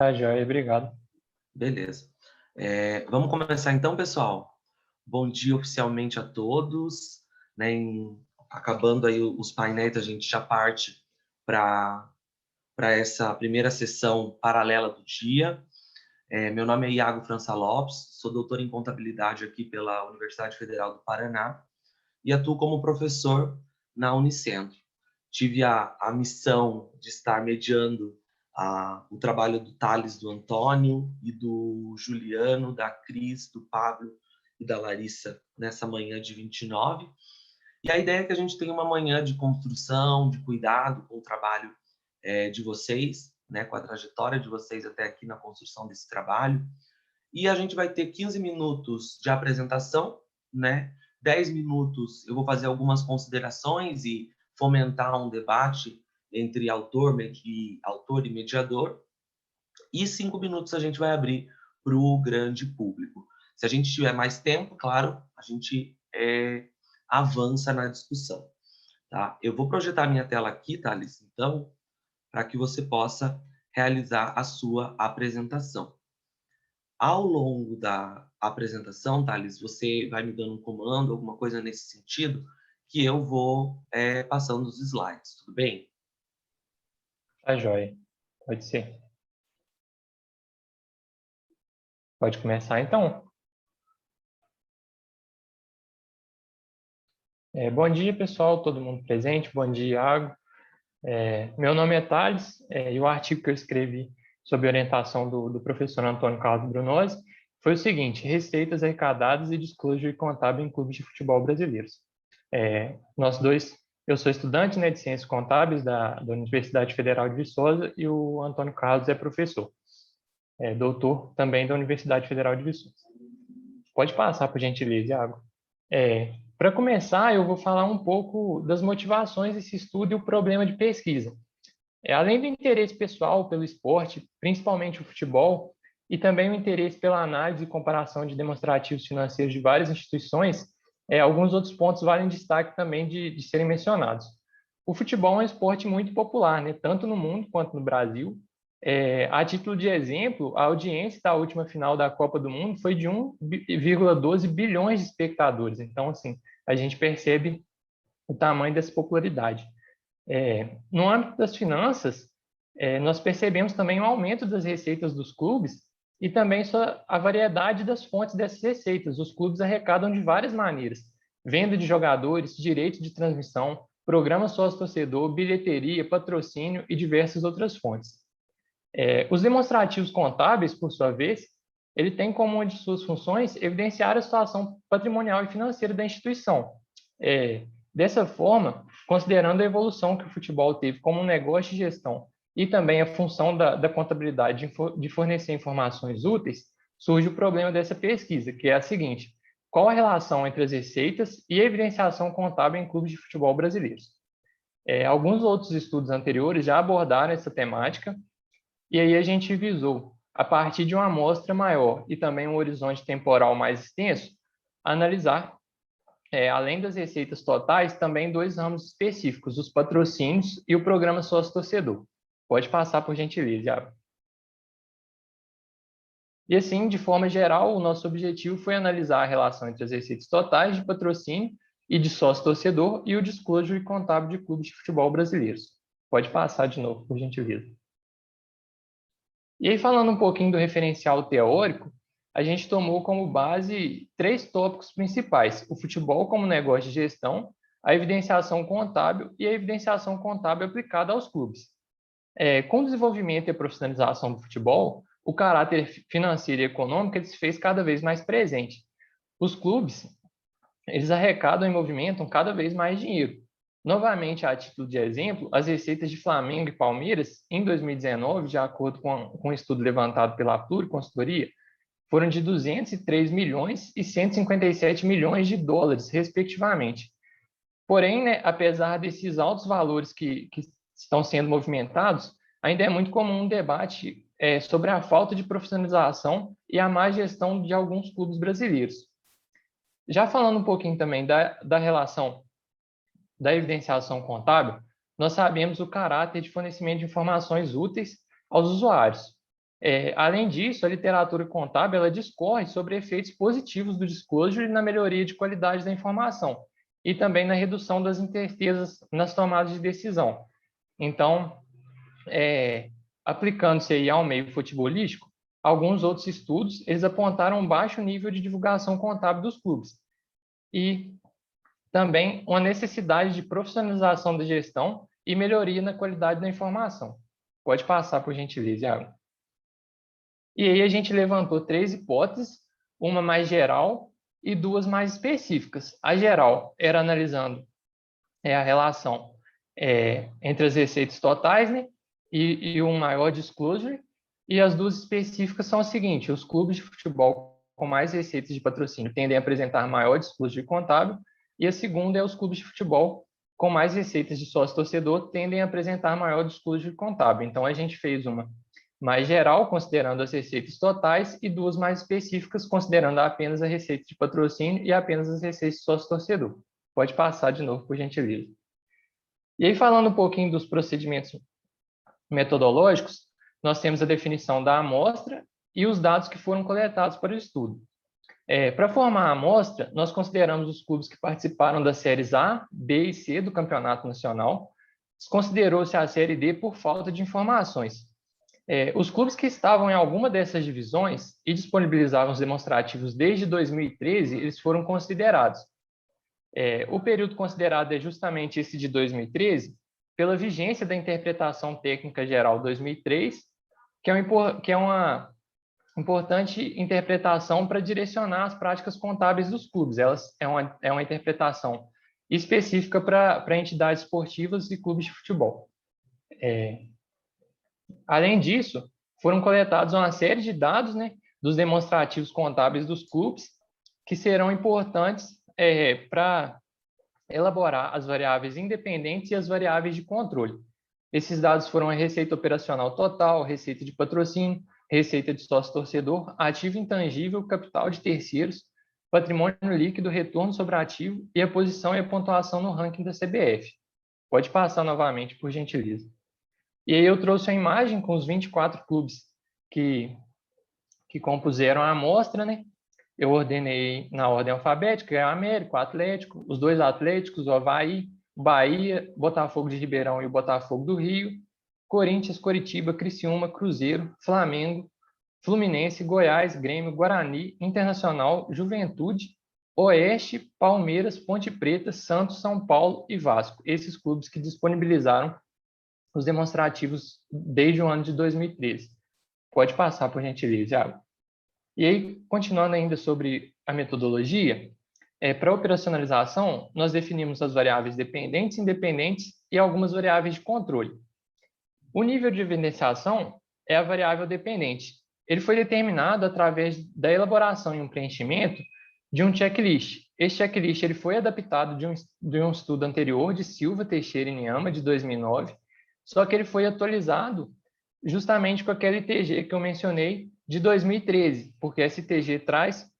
Tá, joia, obrigado. Beleza. Vamos começar então, pessoal. Bom dia oficialmente a todos. Né, acabando aí os painéis, a gente já parte para essa primeira sessão paralela do dia. Meu nome é Iago França Lopes, sou doutor em contabilidade aqui pela Universidade Federal do Paraná e atuo como professor na Unicentro. Tive a missão de estar mediando o trabalho do Thales, do Antônio e do Juliano, da Cris, do Pablo e da Larissa nessa manhã de 29. E a ideia é que a gente tenha uma manhã de construção, de cuidado com o trabalho de vocês, né, com a trajetória de vocês até aqui na construção desse trabalho. E a gente vai ter 15 minutos de apresentação, né? 10 minutos eu vou fazer algumas considerações e fomentar um debate entre autor e mediador. E 5 minutos a gente vai abrir para o grande público. Se a gente tiver mais tempo, claro, a gente avança na discussão. Tá? Eu vou projetar minha tela aqui, Thales, então, para que você possa realizar a sua apresentação. Ao longo da apresentação, Thales, você vai me dando um comando, alguma coisa nesse sentido, que eu vou passando os slides, tudo bem? Tá, joia. Pode ser. Pode começar, então. Bom dia, pessoal, todo mundo presente. Bom dia, Iago. Meu nome é Thales, e o artigo que eu escrevi sob orientação do professor Antônio Carlos Brunozzi foi o seguinte: receitas arrecadadas e disclosure contábil em clubes de futebol brasileiros. Nós dois, eu sou estudante, né, de Ciências Contábeis da Universidade Federal de Viçosa e o Antônio Carlos é professor, doutor também da Universidade Federal de Viçosa. Pode passar, por gentileza, Iago. Para começar, eu vou falar um pouco das motivações desse estudo e o problema de pesquisa. Além do interesse pessoal pelo esporte, principalmente o futebol, e também o interesse pela análise e comparação de demonstrativos financeiros de várias instituições, alguns outros pontos valem destaque também de serem mencionados. O futebol é um esporte muito popular, né, tanto no mundo quanto no Brasil. A título de exemplo, a audiência da última final da Copa do Mundo foi de 1,12 bilhões de espectadores. Então, assim, a gente percebe o tamanho dessa popularidade. No âmbito das finanças, nós percebemos também o aumento das receitas dos clubes e também a variedade das fontes dessas receitas. Os clubes arrecadam de várias maneiras: venda de jogadores, direitos de transmissão, programa sócio-torcedor, bilheteria, patrocínio e diversas outras fontes. Os demonstrativos contábeis, por sua vez, ele tem como uma de suas funções evidenciar a situação patrimonial e financeira da instituição. Dessa forma, considerando a evolução que o futebol teve como um negócio de gestão e também a função da contabilidade de fornecer informações úteis, surge o problema dessa pesquisa, que é a seguinte: qual a relação entre as receitas e a evidenciação contábil em clubes de futebol brasileiros? Alguns outros estudos anteriores já abordaram essa temática, e aí a gente visou, a partir de uma amostra maior e também um horizonte temporal mais extenso, analisar, além das receitas totais, também dois ramos específicos: os patrocínios e o programa sócio-torcedor. Pode passar, por gentileza, Iago. E assim, de forma geral, o nosso objetivo foi analisar a relação entre as receitas totais de patrocínio e de sócio-torcedor e o disclosure contábil de clubes de futebol brasileiros. Pode passar de novo, por gentileza. E aí, falando um pouquinho do referencial teórico, a gente tomou como base três tópicos principais: o futebol como negócio de gestão, a evidenciação contábil e a evidenciação contábil aplicada aos clubes. Com o desenvolvimento e a profissionalização do futebol, o caráter financeiro e econômico ele se fez cada vez mais presente. Os clubes, eles arrecadam e movimentam cada vez mais dinheiro. Novamente, a título de exemplo, as receitas de Flamengo e Palmeiras, em 2019, de acordo com um estudo levantado pela Pluri Consultoria, foram de 203 milhões e 157 milhões de dólares, respectivamente. Porém, né, apesar desses altos valores que estão sendo movimentados, ainda é muito comum um debate sobre a falta de profissionalização e a má gestão de alguns clubes brasileiros. Já falando um pouquinho também da relação da evidenciação contábil, nós sabemos o caráter de fornecimento de informações úteis aos usuários. Além disso, a literatura contábil ela discorre sobre efeitos positivos do disclosure na melhoria de qualidade da informação e também na redução das incertezas nas tomadas de decisão. Então, aplicando-se aí ao meio futebolístico, alguns outros estudos eles apontaram um baixo nível de divulgação contábil dos clubes e também uma necessidade de profissionalização da gestão e melhoria na qualidade da informação. Pode passar, por gentileza, Iago. E aí a gente levantou 3 hipóteses, uma mais geral e 2 mais específicas. A geral era analisando a relação entre as receitas totais, né, e um maior disclosure, e as 2 específicas são o seguinte: os clubes de futebol com mais receitas de patrocínio tendem a apresentar maior disclosure contábil, e a segunda é os clubes de futebol com mais receitas de sócio-torcedor tendem a apresentar maior disclosure contábil. Então, a gente fez uma mais geral, considerando as receitas totais, e 2 mais específicas, considerando apenas a receita de patrocínio e apenas as receitas de sócio-torcedor. Pode passar de novo, por gentileza. E aí, falando um pouquinho dos procedimentos metodológicos, nós temos a definição da amostra e os dados que foram coletados para o estudo. Para formar a amostra, nós consideramos os clubes que participaram das séries A, B e C do Campeonato Nacional. Desconsiderou-se a série D por falta de informações. Os clubes que estavam em alguma dessas divisões e disponibilizavam os demonstrativos desde 2013, eles foram considerados. O período considerado é justamente esse de 2013, pela vigência da Interpretação Técnica Geral 2003, que é uma importante interpretação para direcionar as práticas contábeis dos clubes. Elas é uma interpretação específica para entidades esportivas e clubes de futebol. Além disso, foram coletados uma série de dados, né, dos demonstrativos contábeis dos clubes, que serão importantes para elaborar as variáveis independentes e as variáveis de controle. Esses dados foram a receita operacional total, receita de patrocínio, receita de sócio-torcedor, ativo intangível, capital de terceiros, patrimônio líquido, retorno sobre ativo e a posição e a pontuação no ranking da CBF. Pode passar novamente, por gentileza. E aí eu trouxe a imagem com os 24 clubes que compuseram a amostra, né? Eu ordenei na ordem alfabética, é o América, o Atlético, os 2 Atléticos, o Avaí, o Bahia, Botafogo de Ribeirão e o Botafogo do Rio, Corinthians, Coritiba, Criciúma, Cruzeiro, Flamengo, Fluminense, Goiás, Grêmio, Guarani, Internacional, Juventude, Oeste, Palmeiras, Ponte Preta, Santos, São Paulo e Vasco. Esses clubes que disponibilizaram os demonstrativos desde o ano de 2013. Pode passar, por gentileza, Iago. E aí, continuando ainda sobre a metodologia, para a operacionalização, nós definimos as variáveis dependentes, independentes e algumas variáveis de controle. O nível de evidenciação é a variável dependente. Ele foi determinado através da elaboração e um preenchimento de um checklist. Esse checklist ele foi adaptado de um estudo anterior de Silva, Teixeira e Niyama, de 2009, só que ele foi atualizado justamente com aquele ITG que eu mencionei de 2013, porque esse ITG traz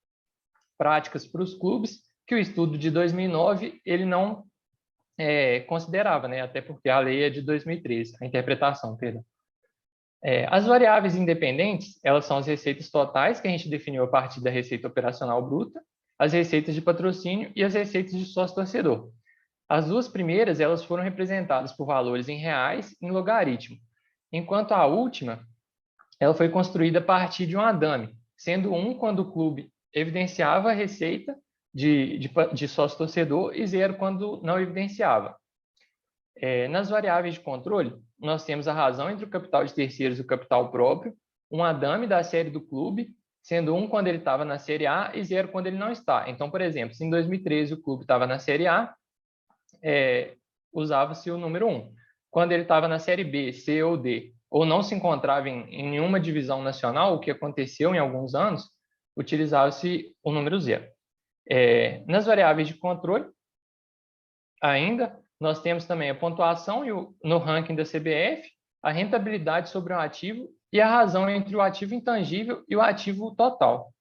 práticas para os clubes que o estudo de 2009 ele não considerava, né? Até porque a lei é de 2013, a interpretação, perdão. As variáveis independentes, elas são as receitas totais que a gente definiu a partir da receita operacional bruta, as receitas de patrocínio e as receitas de sócio-torcedor. As 2 primeiras, elas foram representadas por valores em reais em logaritmo, enquanto a última, ela foi construída a partir de um adame, sendo 1 quando o clube evidenciava a receita de sócio-torcedor e 0 quando não evidenciava. Nas variáveis de controle, nós temos a razão entre o capital de terceiros e o capital próprio, um adame da série do clube, sendo 1 quando ele estava na Série A e 0 quando ele não está. Então, por exemplo, se em 2013 o clube estava na Série A, usava-se o número 1. Quando ele estava na Série B, C ou D, ou não se encontrava em nenhuma divisão nacional, o que aconteceu em alguns anos, utilizava-se o número 0. Nas variáveis de controle, ainda, nós temos também a pontuação no ranking da CBF, a rentabilidade sobre o ativo e a razão entre o ativo intangível e o ativo total.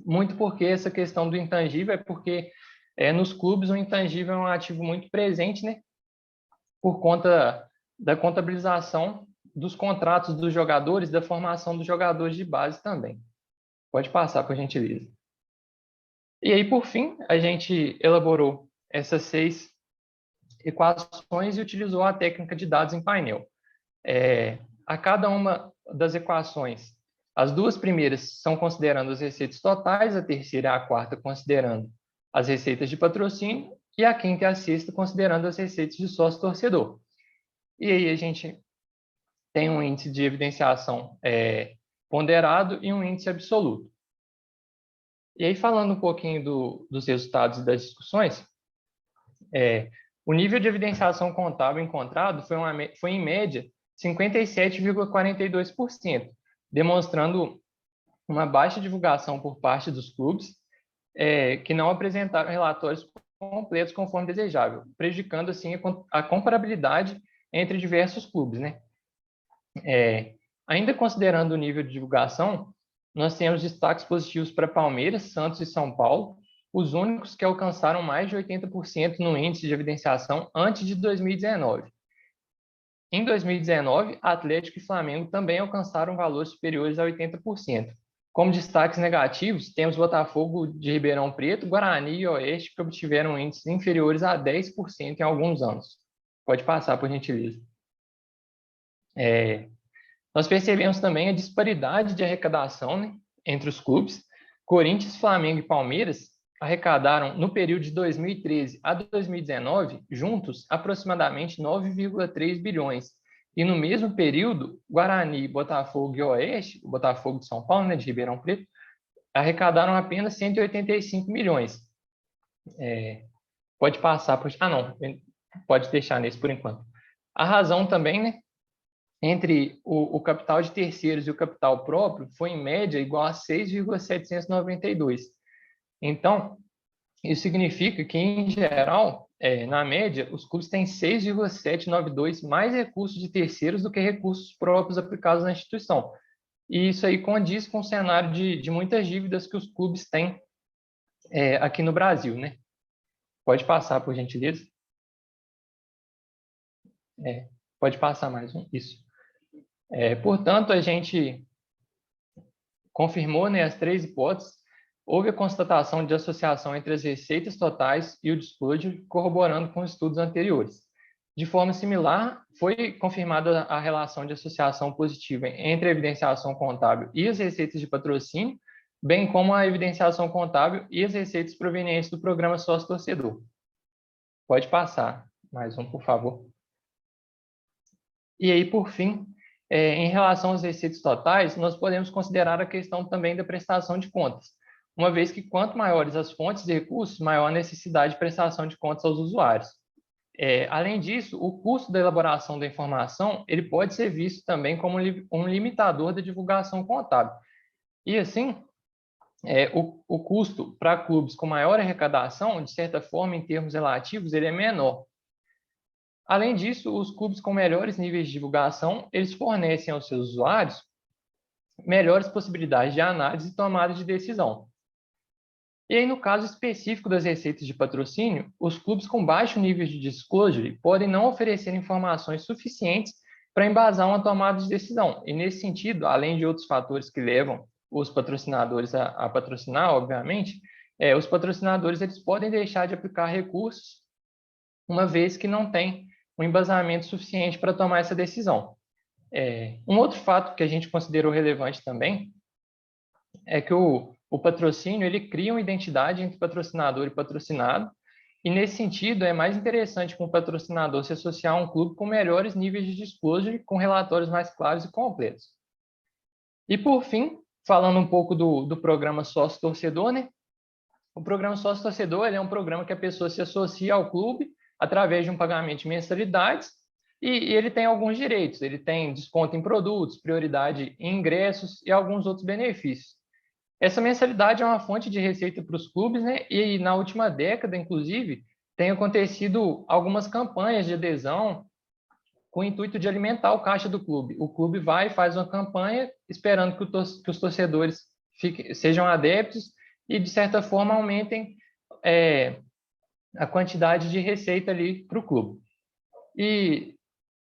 Muito porque essa questão do intangível é porque nos clubes o intangível é um ativo muito presente, né? Por conta da contabilização dos contratos dos jogadores, da formação dos jogadores de base também. Pode passar, por gentileza. E aí, por fim, a gente elaborou essas 6 equações e utilizou a técnica de dados em painel. A cada uma das equações, as 2 primeiras são considerando as receitas totais, a terceira e a quarta considerando as receitas de patrocínio e a quinta e a sexta considerando as receitas de sócio-torcedor. E aí a gente tem um índice de evidenciação ponderado e um índice absoluto. E aí, falando um pouquinho dos resultados das discussões, o nível de evidenciação contábil encontrado foi em média, 57,42%, demonstrando uma baixa divulgação por parte dos clubes, que não apresentaram relatórios completos conforme desejável, prejudicando, assim, a comparabilidade entre diversos clubes, né? Ainda considerando o nível de divulgação, nós temos destaques positivos para Palmeiras, Santos e São Paulo, os únicos que alcançaram mais de 80% no índice de evidenciação antes de 2019. Em 2019, Atlético e Flamengo também alcançaram valores superiores a 80%. Como destaques negativos, temos Botafogo de Ribeirão Preto, Guarani e Oeste, que obtiveram índices inferiores a 10% em alguns anos. Pode passar, por gentileza. Nós percebemos também a disparidade de arrecadação, né, entre os clubes. Corinthians, Flamengo e Palmeiras arrecadaram, no período de 2013 a 2019, juntos, aproximadamente 9,3 bilhões. E no mesmo período, Guarani, Botafogo e Oeste, o Botafogo de São Paulo, né, de Ribeirão Preto, arrecadaram apenas 185 milhões. Pode passar... não, pode deixar nesse por enquanto. A razão também, né, entre o capital de terceiros e o capital próprio foi, em média, igual a 6,792. Então, isso significa que, em geral, na média, os clubes têm 6,792 mais recursos de terceiros do que recursos próprios aplicados na instituição. E isso aí condiz com o cenário de muitas dívidas que os clubes têm aqui no Brasil, né? Pode passar, por gentileza. Pode passar mais um. Isso. Portanto, a gente confirmou, né, as 3 hipóteses. Houve a constatação de associação entre as receitas totais e o disclosure, corroborando com os estudos anteriores. De forma similar, foi confirmada a relação de associação positiva entre a evidenciação contábil e as receitas de patrocínio, bem como a evidenciação contábil e as receitas provenientes do programa sócio-torcedor. Pode passar. Mais um, por favor. E aí, por fim, em relação às receitas totais, nós podemos considerar a questão também da prestação de contas, uma vez que quanto maiores as fontes de recursos, maior a necessidade de prestação de contas aos usuários. Além disso, o custo da elaboração da informação ele pode ser visto também como um limitador da divulgação contábil. E assim, o custo para clubes com maior arrecadação, de certa forma, em termos relativos, ele é menor. Além disso, os clubes com melhores níveis de divulgação, eles fornecem aos seus usuários melhores possibilidades de análise e tomada de decisão. E aí, no caso específico das receitas de patrocínio, os clubes com baixo nível de disclosure podem não oferecer informações suficientes para embasar uma tomada de decisão. E, nesse sentido, além de outros fatores que levam os patrocinadores a patrocinar, obviamente, os patrocinadores eles podem deixar de aplicar recursos, uma vez que não tem um embasamento suficiente para tomar essa decisão. Um outro fato que a gente considerou relevante também é que o patrocínio ele cria uma identidade entre patrocinador e patrocinado, e nesse sentido é mais interessante com o patrocinador se associar a um clube com melhores níveis de disclosure, com relatórios mais claros e completos. E por fim, falando um pouco do programa sócio-torcedor, né? O programa sócio-torcedor é um programa que a pessoa se associa ao clube através de um pagamento de mensalidades e ele tem alguns direitos. Ele tem desconto em produtos, prioridade em ingressos e alguns outros benefícios. Essa mensalidade é uma fonte de receita para os clubes, né? E na última década, inclusive, tem acontecido algumas campanhas de adesão com o intuito de alimentar o caixa do clube. O clube vai e faz uma campanha esperando que os torcedores sejam adeptos e, de certa forma, aumentem a quantidade de receita ali para o clube. E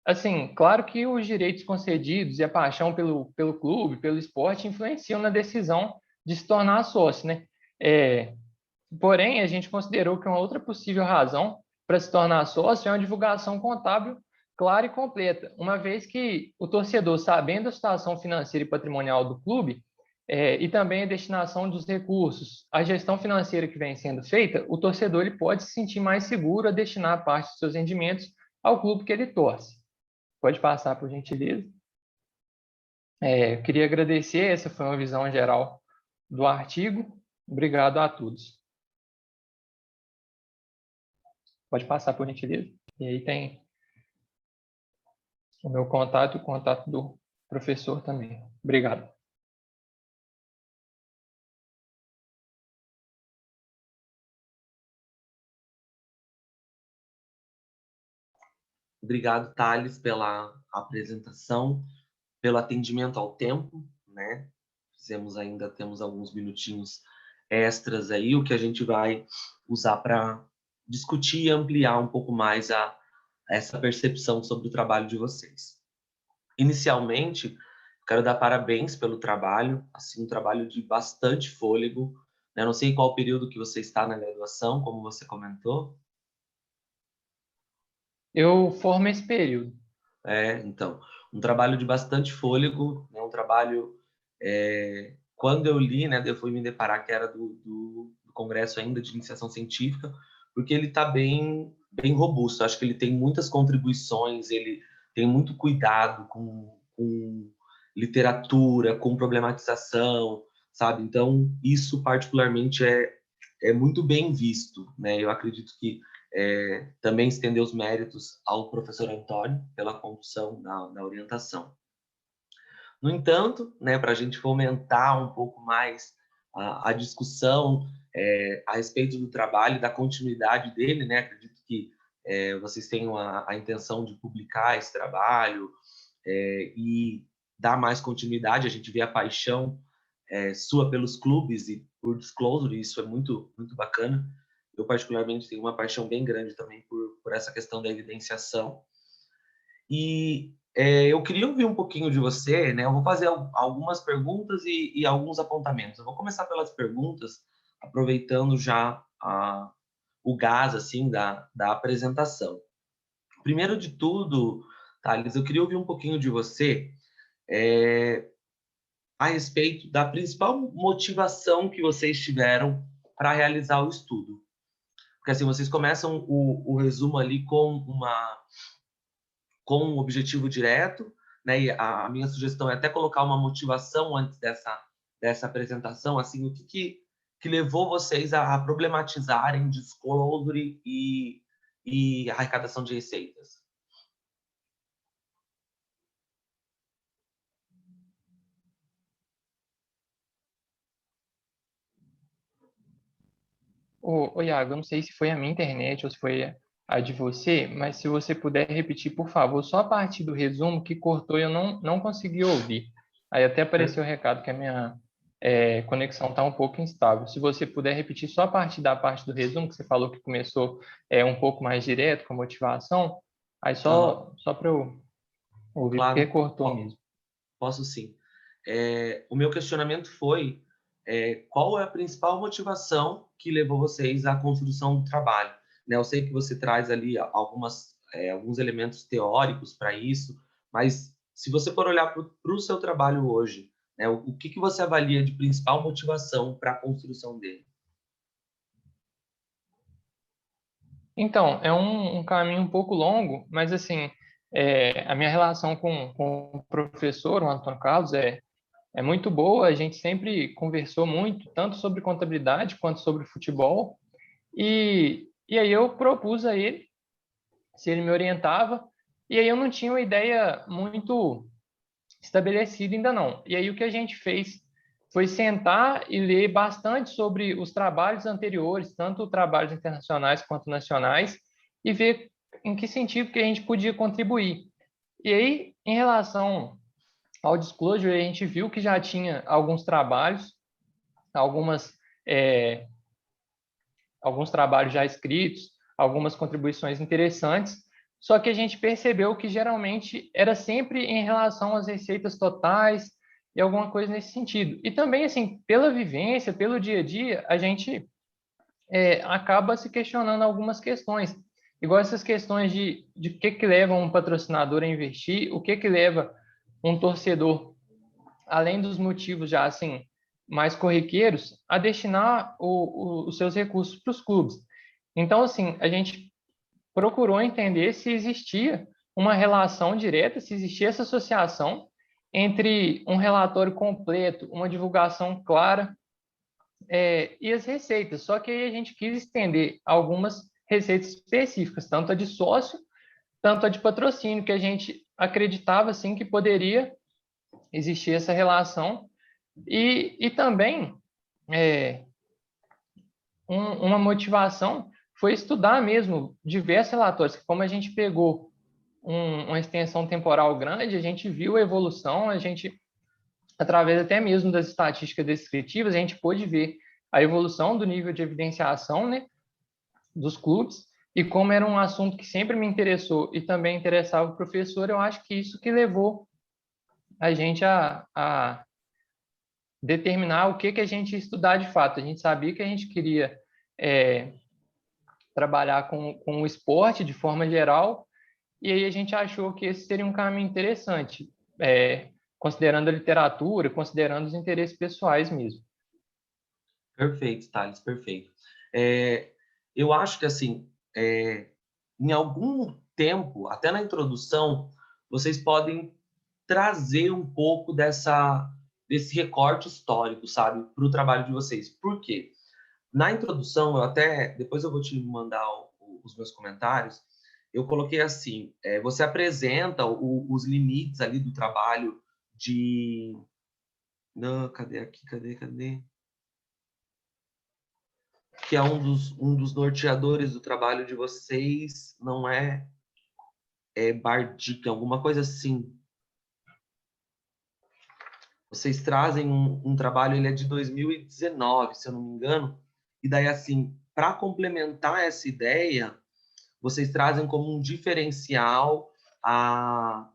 assim, claro que os direitos concedidos e a paixão pelo clube, pelo esporte, influenciam na decisão de se tornar sócio, né? É, porém, a gente considerou que uma outra possível razão para se tornar sócio é uma divulgação contábil clara e completa, uma vez que o torcedor, sabendo a situação financeira e patrimonial do clube, e também a destinação dos recursos, a gestão financeira que vem sendo feita, o torcedor ele pode se sentir mais seguro a destinar parte dos seus rendimentos ao clube que ele torce. Pode passar, por gentileza. Eu queria agradecer, essa foi uma visão geral do artigo. Obrigado a todos. Pode passar, por gentileza. E aí tem o meu contato e o contato do professor também. Obrigado. Obrigado, Thales, pela apresentação, pelo atendimento ao tempo, né? Temos alguns minutinhos extras aí, o que a gente vai usar para discutir e ampliar um pouco mais essa percepção sobre o trabalho de vocês. Inicialmente, quero dar parabéns pelo trabalho, assim, um trabalho de bastante fôlego, né? Não sei qual período que você está na graduação, como você comentou. Eu formo esse período. Então, um trabalho de bastante fôlego, né? Um trabalho, quando eu li, né, eu fui me deparar que era do Congresso ainda de Iniciação Científica, porque ele está bem robusto. Acho que ele tem muitas contribuições, ele tem muito cuidado com literatura, com problematização, sabe? Então, isso particularmente é muito bem visto, né? Eu acredito que também estender os méritos ao professor Antônio pela condução da orientação. No entanto, né, para a gente fomentar um pouco mais a discussão a respeito do trabalho e da continuidade dele, né, acredito que vocês tenham a intenção de publicar esse trabalho e dar mais continuidade. A gente vê a paixão sua pelos clubes e por Disclosure, e isso é muito, muito bacana. Eu, particularmente, tenho uma paixão bem grande também por essa questão da evidenciação. E eu queria ouvir um pouquinho de você, né? Eu vou fazer algumas perguntas e alguns apontamentos. Eu vou começar pelas perguntas, aproveitando já o gás, assim, da apresentação. Primeiro de tudo, Thales, eu queria ouvir um pouquinho de você a respeito da principal motivação que vocês tiveram para realizar o estudo. Porque assim, vocês começam o resumo ali com um objetivo direto, né? E a minha sugestão é até colocar uma motivação antes dessa apresentação, assim, o que levou vocês a problematizarem disclosure e arrecadação de receitas? Ô, Iago, eu não sei se foi a minha internet ou se foi a de você, mas se você puder repetir, por favor, só a parte do resumo que cortou e eu não consegui ouvir. Aí até apareceu o recado que a minha conexão está um pouco instável. Se você puder repetir só a parte da parte do resumo, que você falou que começou um pouco mais direto, com motivação, aí Uhum. só para eu ouvir, porque Claro, cortou mesmo. posso sim. O meu questionamento foi qual é a principal motivação que levou vocês à construção do trabalho? Né, eu sei que você traz ali alguns elementos teóricos para isso, mas se você for olhar para o seu trabalho hoje, né, o que você avalia de principal motivação para a construção dele? Então, é um caminho um pouco longo, mas assim, a minha relação com o professor, o Antônio Carlos, é muito boa. A gente sempre conversou muito, tanto sobre contabilidade quanto sobre futebol. E aí eu propus a ele se ele me orientava. E aí eu não tinha uma ideia muito estabelecida ainda não. E aí o que a gente fez foi sentar e ler bastante sobre os trabalhos anteriores, tanto trabalhos internacionais quanto nacionais, e ver em que sentido que a gente podia contribuir. E aí, em relação ao disclosure, a gente viu que já tinha alguns trabalhos, algumas, alguns trabalhos já escritos, algumas contribuições interessantes, só que a gente percebeu que geralmente era sempre em relação às receitas totais e alguma coisa nesse sentido. E também, assim, pela vivência, pelo dia a dia, a gente acaba se questionando algumas questões, igual essas questões de o que leva um patrocinador a investir, o que leva um torcedor, além dos motivos já assim mais corriqueiros, a destinar os seus recursos para os clubes. Então, assim, a gente procurou entender se existia uma relação direta, se existia essa associação entre um relatório completo, uma divulgação clara e as receitas. Só que aí a gente quis estender algumas receitas específicas, tanto a de sócio, tanto a de patrocínio, que a gente acreditava assim que poderia existir essa relação. E também uma motivação foi estudar mesmo diversos relatórios, que como a gente pegou uma extensão temporal grande, a gente viu a evolução, a gente, através até mesmo das estatísticas descritivas, a gente pôde ver a evolução do nível de evidenciação, né, dos clubes, e como era um assunto que sempre me interessou e também interessava o professor, eu acho que isso que levou a gente a determinar o que a gente ia estudar de fato. A gente sabia que a gente queria trabalhar com o esporte de forma geral, e aí a gente achou que esse seria um caminho interessante, considerando a literatura, considerando os interesses pessoais mesmo. Perfeito, Thales, perfeito. Eu acho que, assim, em algum tempo, até na introdução, vocês podem trazer um pouco desse recorte histórico, sabe, para o trabalho de vocês. Por quê? Na introdução, depois eu vou te mandar os meus comentários, eu coloquei assim, você apresenta os limites ali do trabalho de... Não, cadê aqui? Cadê? Que é um dos norteadores do trabalho de vocês, não é Bardic, alguma coisa assim. Vocês trazem um trabalho, ele é de 2019, se eu não me engano, e daí, assim, para complementar essa ideia, vocês trazem como um diferencial a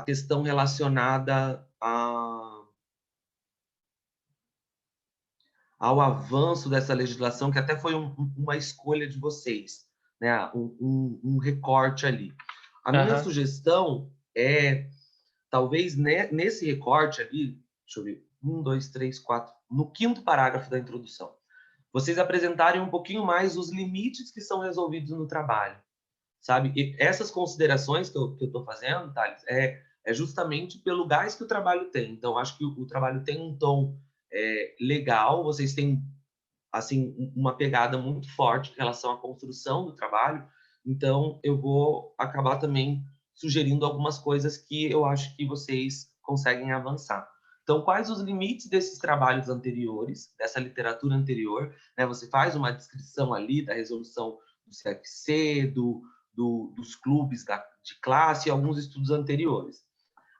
questão relacionada ao avanço dessa legislação, que até foi uma escolha de vocês, né? Um recorte ali. A minha sugestão é, talvez nesse recorte ali, deixa eu ver, 1, 2, 3, 4, no quinto parágrafo da introdução, vocês apresentarem um pouquinho mais os limites que são resolvidos no trabalho, sabe? E essas considerações que eu estou fazendo, Thales, é justamente pelo gás que o trabalho tem. Então, acho que o trabalho tem um tom legal, vocês têm assim uma pegada muito forte em relação à construção do trabalho, então eu vou acabar também sugerindo algumas coisas que eu acho que vocês conseguem avançar. Então, quais os limites desses trabalhos anteriores, dessa literatura anterior, né? Você faz uma descrição ali da resolução do CFC, dos clubes de classe e alguns estudos anteriores.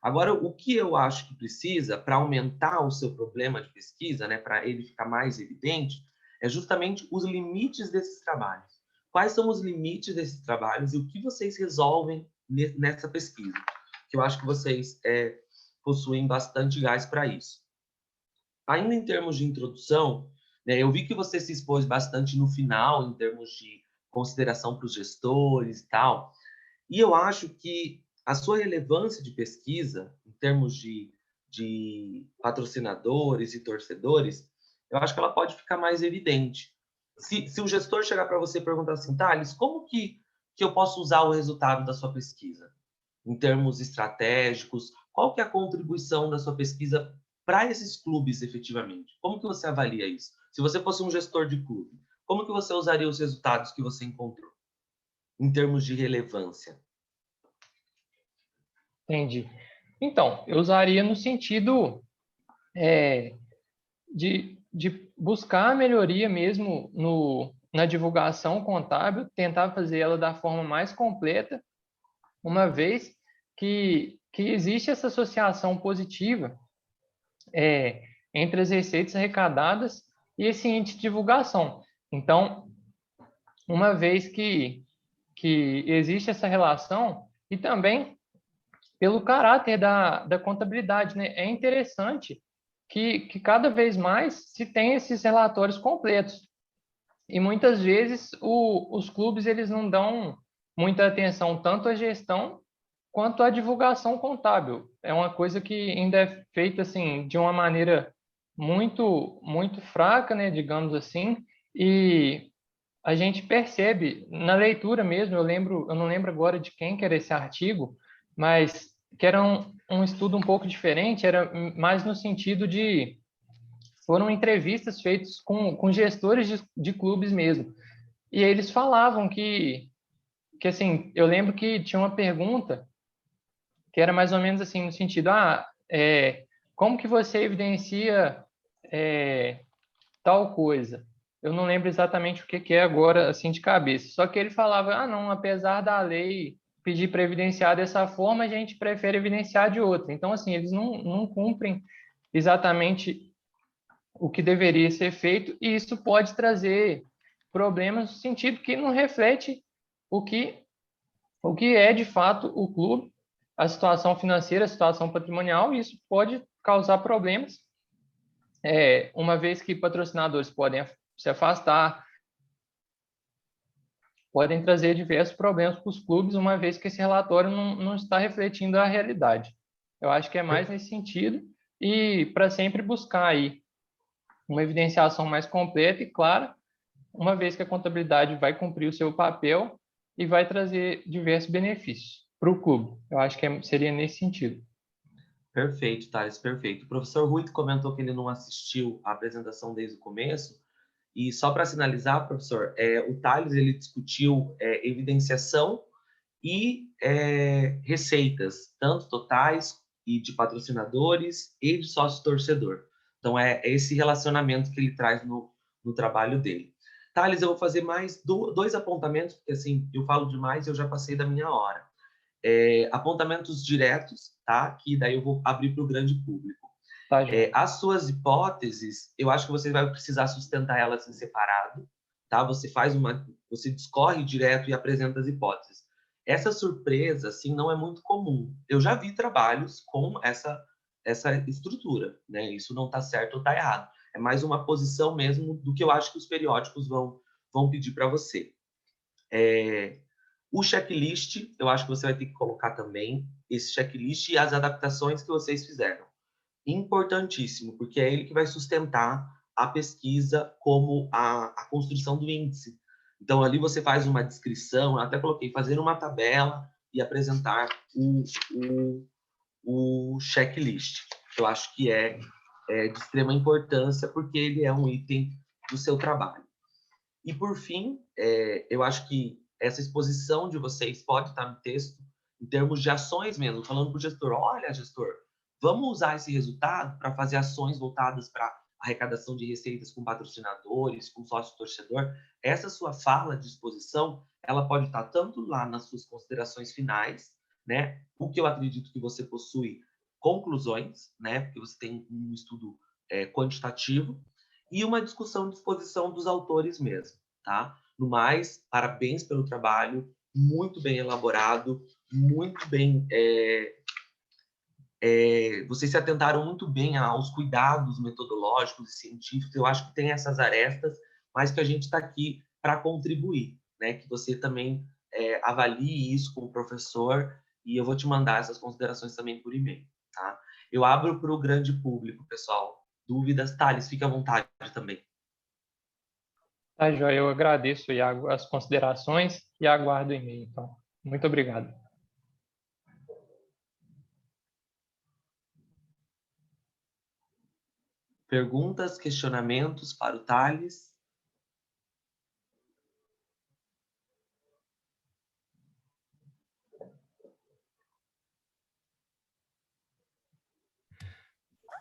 Agora, o que eu acho que precisa para aumentar o seu problema de pesquisa, né, para ele ficar mais evidente, é justamente os limites desses trabalhos. Quais são os limites desses trabalhos e o que vocês resolvem nessa pesquisa? Que eu acho que vocês possuem bastante gás para isso. Ainda em termos de introdução, né, eu vi que você se expôs bastante no final, em termos de consideração para os gestores e tal, e eu acho que a sua relevância de pesquisa, em termos de patrocinadores e torcedores, eu acho que ela pode ficar mais evidente. Se o gestor chegar para você e perguntar assim, Thales, como que eu posso usar o resultado da sua pesquisa? Em termos estratégicos, qual que é a contribuição da sua pesquisa para esses clubes, efetivamente? Como que você avalia isso? Se você fosse um gestor de clube, como que você usaria os resultados que você encontrou, em termos de relevância? Entendi. Então, eu usaria no sentido de buscar a melhoria mesmo na divulgação contábil, tentar fazer ela da forma mais completa, uma vez que existe essa associação positiva entre as receitas arrecadadas e esse índice de divulgação. Então, uma vez que que existe essa relação e também pelo caráter da contabilidade, né? É interessante que cada vez mais se tem esses relatórios completos. E muitas vezes os clubes eles não dão muita atenção tanto à gestão quanto à divulgação contábil. É uma coisa que ainda é feita assim de uma maneira muito fraca, né, digamos assim, e a gente percebe na leitura mesmo, eu não lembro agora de quem que era esse artigo, mas que era um estudo um pouco diferente, era mais no sentido de foram entrevistas feitas com gestores de clubes mesmo. E eles falavam que, assim, eu lembro que tinha uma pergunta que era mais ou menos assim, no sentido, como que você evidencia é, tal coisa? Eu não lembro exatamente o que que é agora, assim, de cabeça. Só que ele falava, não, apesar da lei pedir para evidenciar dessa forma, a gente prefere evidenciar de outra. Então, assim, eles não cumprem exatamente o que deveria ser feito, e isso pode trazer problemas no sentido que não reflete o que, o que é de fato o clube, a situação financeira, a situação patrimonial, e isso pode causar problemas, uma vez que patrocinadores podem se afastar, podem trazer diversos problemas para os clubes, uma vez que esse relatório não está refletindo a realidade. Eu acho que é mais nesse sentido, e para sempre buscar aí uma evidenciação mais completa e clara, uma vez que a contabilidade vai cumprir o seu papel e vai trazer diversos benefícios para o clube. Eu acho que seria nesse sentido. Perfeito, Thales, perfeito. O professor Rui comentou que ele não assistiu a apresentação desde o começo, e só para sinalizar, professor, o Thales ele discutiu evidenciação e receitas, tanto totais e de patrocinadores e de sócio-torcedor. Então, é esse relacionamento que ele traz no trabalho dele. Thales, eu vou fazer mais dois apontamentos, porque assim, eu falo demais e eu já passei da minha hora. Apontamentos diretos, tá? Que daí eu vou abrir para o grande público. Tá, João? As suas hipóteses, eu acho que você vai precisar sustentar elas em separado, tá? Você discorre direto e apresenta as hipóteses. Essa surpresa, assim, não é muito comum. Eu já vi trabalhos com essa estrutura, né? Isso não está certo ou está errado. É mais uma posição mesmo do que eu acho que os periódicos vão pedir para você. O checklist, eu acho que você vai ter que colocar também esse checklist e as adaptações que vocês fizeram. Importantíssimo, porque é ele que vai sustentar a pesquisa como a construção do índice. Então, ali você faz uma descrição, eu até coloquei, fazer uma tabela e apresentar o checklist. Eu acho que é de extrema importância, porque ele é um item do seu trabalho. E, por fim, eu acho que essa exposição de vocês pode estar no texto em termos de ações mesmo, falando para o gestor, olha, gestor, vamos usar esse resultado para fazer ações voltadas para arrecadação de receitas com patrocinadores, com sócio-torcedor. Essa sua fala de exposição, ela pode estar tanto lá nas suas considerações finais, né? O que eu acredito que você possui conclusões, né? Porque você tem um estudo quantitativo, e uma discussão de exposição dos autores mesmo, tá? No mais, parabéns pelo trabalho, muito bem elaborado, muito bem... vocês se atentaram muito bem aos cuidados metodológicos e científicos, eu acho que tem essas arestas, mas que a gente está aqui para contribuir, né? Que você também avalie isso com o professor, e eu vou te mandar essas considerações também por e-mail, tá? Eu abro para o grande público, pessoal. Dúvidas? Thales, fique à vontade também. Tá, Joia. Eu agradeço, Iago, as considerações e aguardo o e-mail, então. Muito obrigado. Perguntas, questionamentos para o Thales?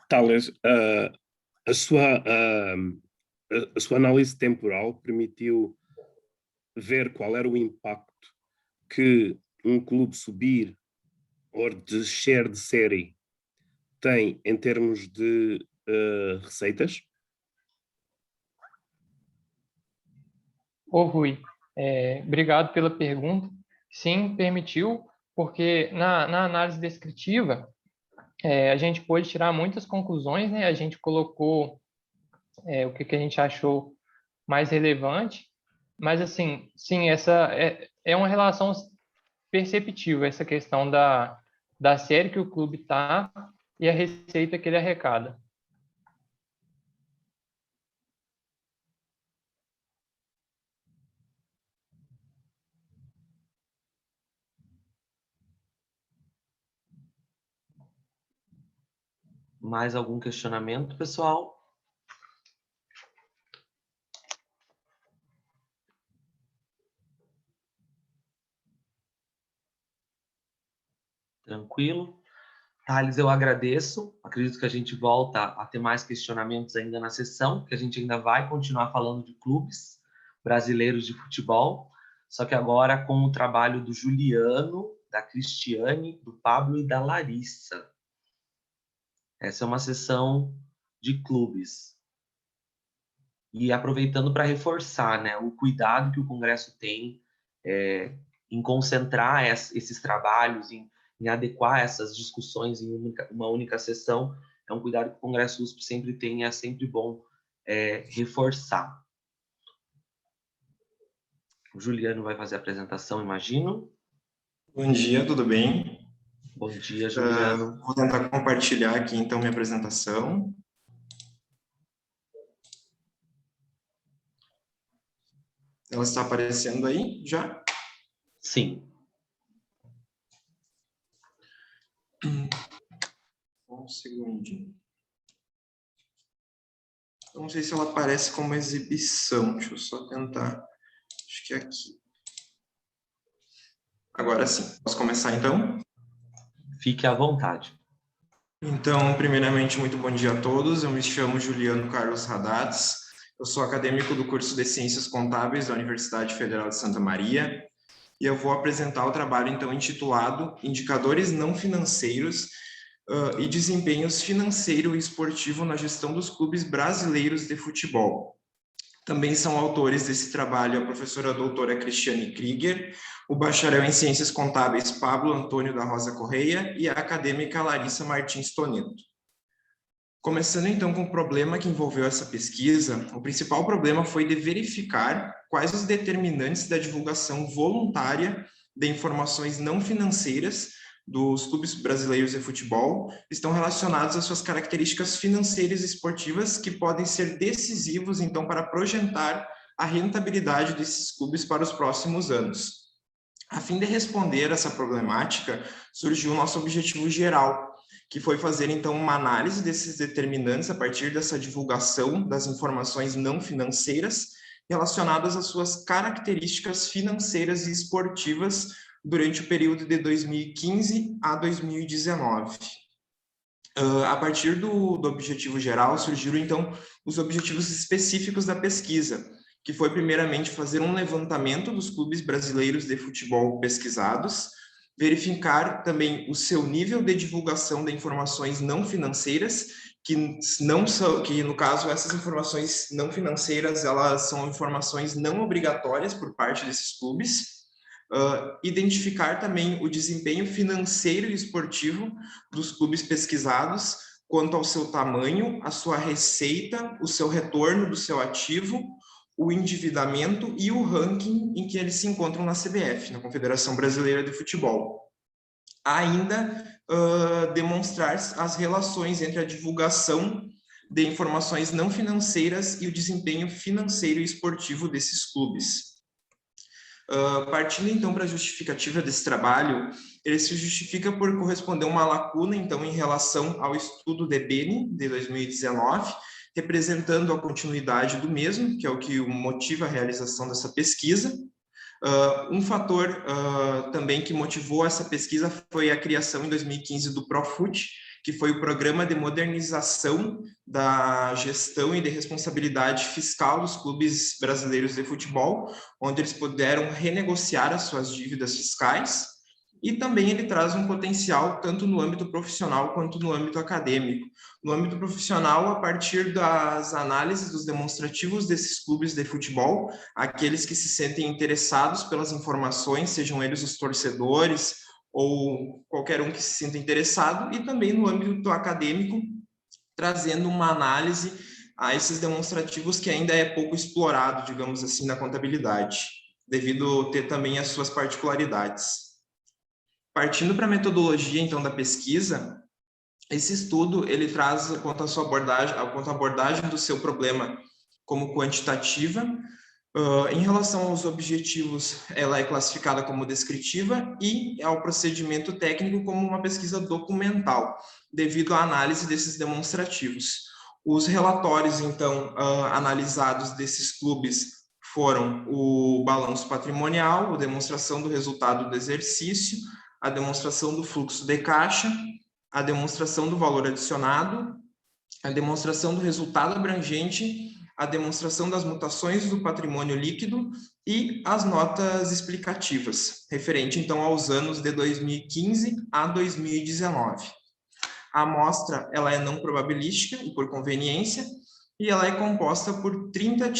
Thales, a sua análise temporal permitiu ver qual era o impacto que um clube subir ou descer de série tem em termos de receitas? Ô, Rui, Obrigado pela pergunta. Sim, permitiu, porque na análise descritiva, a gente pôde tirar muitas conclusões, né? A gente colocou o que a gente achou mais relevante, mas, assim, sim, essa é uma relação perceptível, essa questão da série que o clube está e a receita que ele arrecada. Mais algum questionamento, pessoal? Tranquilo? Thales, eu agradeço. Acredito que a gente volta a ter mais questionamentos ainda na sessão, que a gente ainda vai continuar falando de clubes brasileiros de futebol, só que agora com o trabalho do Juliano, da Cristiane, do Pablo e da Larissa. Essa é uma sessão de clubes. E aproveitando para reforçar, né, o cuidado que o Congresso tem em concentrar esses trabalhos, em adequar essas discussões em uma única sessão, é um cuidado que o Congresso USP sempre tem e é sempre bom reforçar. O Juliano vai fazer a apresentação, imagino. Bom dia, tudo bem? Bom dia, Juliano. Vou tentar compartilhar aqui, então, minha apresentação. Ela está aparecendo aí já? Sim. Um segundinho. Eu não sei se ela aparece como exibição. Deixa eu só tentar. Acho que é aqui. Agora sim. Posso começar, então? Fique à vontade. Então, primeiramente, muito bom dia a todos. Eu me chamo Juliano Carlos Radats. Eu sou acadêmico do curso de Ciências Contábeis da Universidade Federal de Santa Maria. E eu vou apresentar o trabalho, então, intitulado Indicadores Não Financeiros e Desempenhos Financeiro e Esportivo na Gestão dos Clubes Brasileiros de Futebol. Também são autores desse trabalho a professora doutora Cristiane Krieger, o bacharel em Ciências Contábeis Pablo Antônio da Rosa Correia e a acadêmica Larissa Martins Toneto. Começando então com o problema que envolveu essa pesquisa, o principal problema foi de verificar quais os determinantes da divulgação voluntária de informações não financeiras dos clubes brasileiros de futebol estão relacionados às suas características financeiras e esportivas que podem ser decisivos então para projetar a rentabilidade desses clubes para os próximos anos. A fim de responder essa problemática, surgiu o nosso objetivo geral, que foi fazer, então, uma análise desses determinantes a partir dessa divulgação das informações não financeiras relacionadas às suas características financeiras e esportivas durante o período de 2015 a 2019. A partir do objetivo geral, surgiram, então, os objetivos específicos da pesquisa, que foi, primeiramente, fazer um levantamento dos clubes brasileiros de futebol pesquisados, verificar também o seu nível de divulgação de informações não financeiras, que no caso, essas informações não financeiras, elas são informações não obrigatórias por parte desses clubes, identificar também o desempenho financeiro e esportivo dos clubes pesquisados, quanto ao seu tamanho, a sua receita, o seu retorno do seu ativo, o endividamento e o ranking em que eles se encontram na CBF, na Confederação Brasileira de Futebol. Ainda demonstrar as relações entre a divulgação de informações não financeiras e o desempenho financeiro e esportivo desses clubes. Partindo, então, para a justificativa desse trabalho, ele se justifica por corresponder a uma lacuna, então, em relação ao estudo de Beni, de 2019, representando a continuidade do mesmo, que é o que motiva a realização dessa pesquisa. Um fator também que motivou essa pesquisa foi a criação em 2015 do Profut, que foi o Programa de Modernização da Gestão e de Responsabilidade Fiscal dos Clubes Brasileiros de Futebol, onde eles puderam renegociar as suas dívidas fiscais. e também ele traz um potencial tanto no âmbito profissional quanto no âmbito acadêmico. No âmbito profissional, a partir das análises dos demonstrativos desses clubes de futebol, aqueles que se sentem interessados pelas informações, sejam eles os torcedores ou qualquer um que se sinta interessado, e também no âmbito acadêmico, trazendo uma análise a esses demonstrativos que ainda é pouco explorado, digamos assim, na contabilidade, devido a ter também as suas particularidades. Partindo para a metodologia, então, da pesquisa, esse estudo, ele traz quanto à abordagem do seu problema como quantitativa. Em relação aos objetivos, ela é classificada como descritiva e ao procedimento técnico como uma pesquisa documental, devido à análise desses demonstrativos. Os relatórios, então, analisados desses clubes foram o balanço patrimonial, a demonstração do resultado do exercício, a demonstração do fluxo de caixa, a demonstração do valor adicionado, a demonstração do resultado abrangente, a demonstração das mutações do patrimônio líquido e as notas explicativas, referente, então, aos anos de 2015 a 2019. A amostra, ela é não probabilística e por conveniência, e ela é composta por 30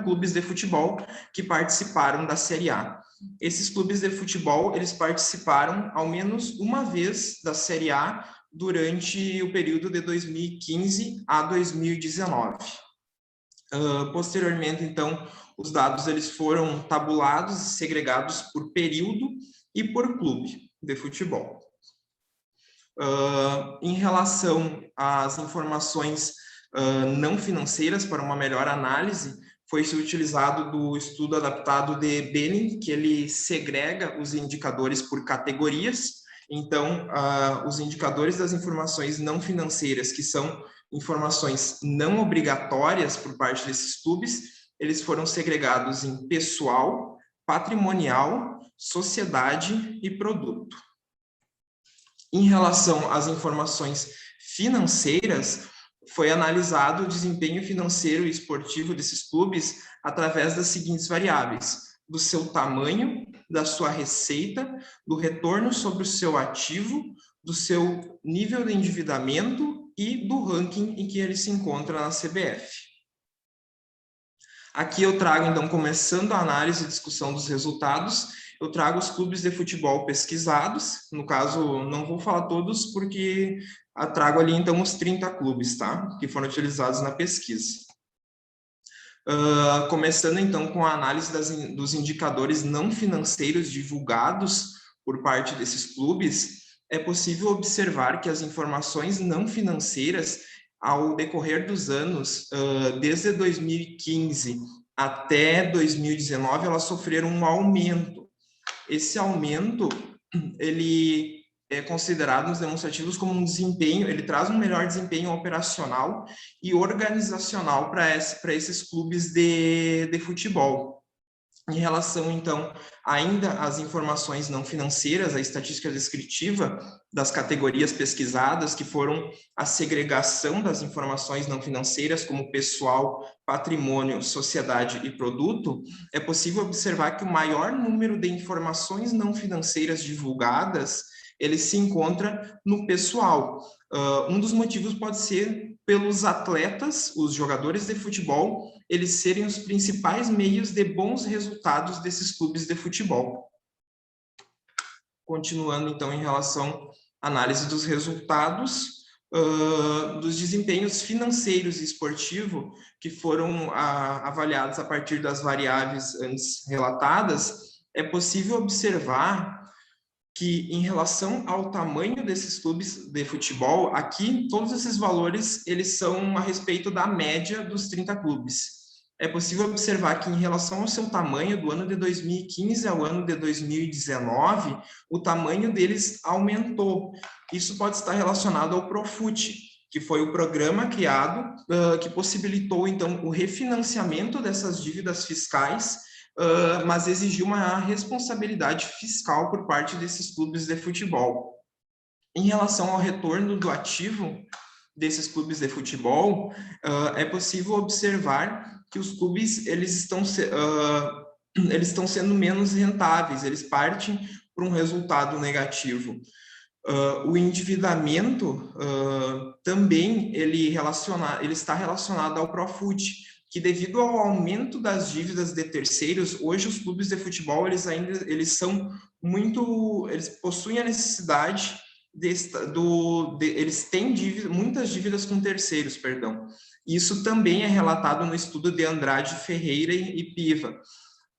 clubes de futebol que participaram da Série A. Esses clubes de futebol, eles participaram ao menos uma vez da Série A durante o período de 2015 a 2019. Posteriormente, então, os dados eles foram tabulados e segregados por período e por clube de futebol. Em relação às informações não financeiras, para uma melhor análise, foi-se utilizado do estudo adaptado de Benning, que ele segrega os indicadores por categorias. Então, os indicadores das informações não financeiras, que são informações não obrigatórias por parte desses clubes, eles foram segregados em pessoal, patrimonial, sociedade e produto. Em relação às informações financeiras, foi analisado o desempenho financeiro e esportivo desses clubes através das seguintes variáveis: do seu tamanho, da sua receita, do retorno sobre o seu ativo, do seu nível de endividamento e do ranking em que ele se encontra na CBF. Aqui eu trago, então, começando a análise e discussão dos resultados, eu trago os clubes de futebol pesquisados. No caso, não vou falar todos, porque trago ali, então, os 30 clubes, tá? Que foram utilizados na pesquisa. Começando, então, com a análise dos indicadores não financeiros divulgados por parte desses clubes, é possível observar que as informações não financeiras, ao decorrer dos anos, desde 2015 até 2019, elas sofreram um aumento. Esse aumento, ele é considerado nos demonstrativos como um desempenho, ele traz um melhor desempenho operacional e organizacional para esses clubes de futebol. Em relação, então, ainda às informações não financeiras, a estatística descritiva das categorias pesquisadas, que foram a segregação das informações não financeiras, como pessoal, patrimônio, sociedade e produto, é possível observar que o maior número de informações não financeiras divulgadas, ele se encontra no pessoal. Um dos motivos pode ser pelos atletas, os jogadores de futebol, eles serem os principais meios de bons resultados desses clubes de futebol. Continuando, então, em relação à análise dos resultados, dos desempenhos financeiros e esportivos que foram avaliados a partir das variáveis antes relatadas, é possível observar que, em relação ao tamanho desses clubes de futebol, aqui todos esses valores eles são a respeito da média dos 30 clubes. É possível observar que, em relação ao seu tamanho, do ano de 2015 ao ano de 2019, o tamanho deles aumentou. Isso pode estar relacionado ao Profut, que foi o programa criado que possibilitou, então, o refinanciamento dessas dívidas fiscais, mas exigiu uma responsabilidade fiscal por parte desses clubes de futebol. Em relação ao retorno do ativo desses clubes de futebol, é possível observar que os clubes eles estão eles estão sendo menos rentáveis, eles partem para um resultado negativo. O endividamento também ele está relacionado ao Profut, que devido ao aumento das dívidas de terceiros, hoje os clubes de futebol eles possuem a necessidade eles têm muitas dívidas com terceiros, perdão. Isso também é relatado no estudo de Andrade Ferreira e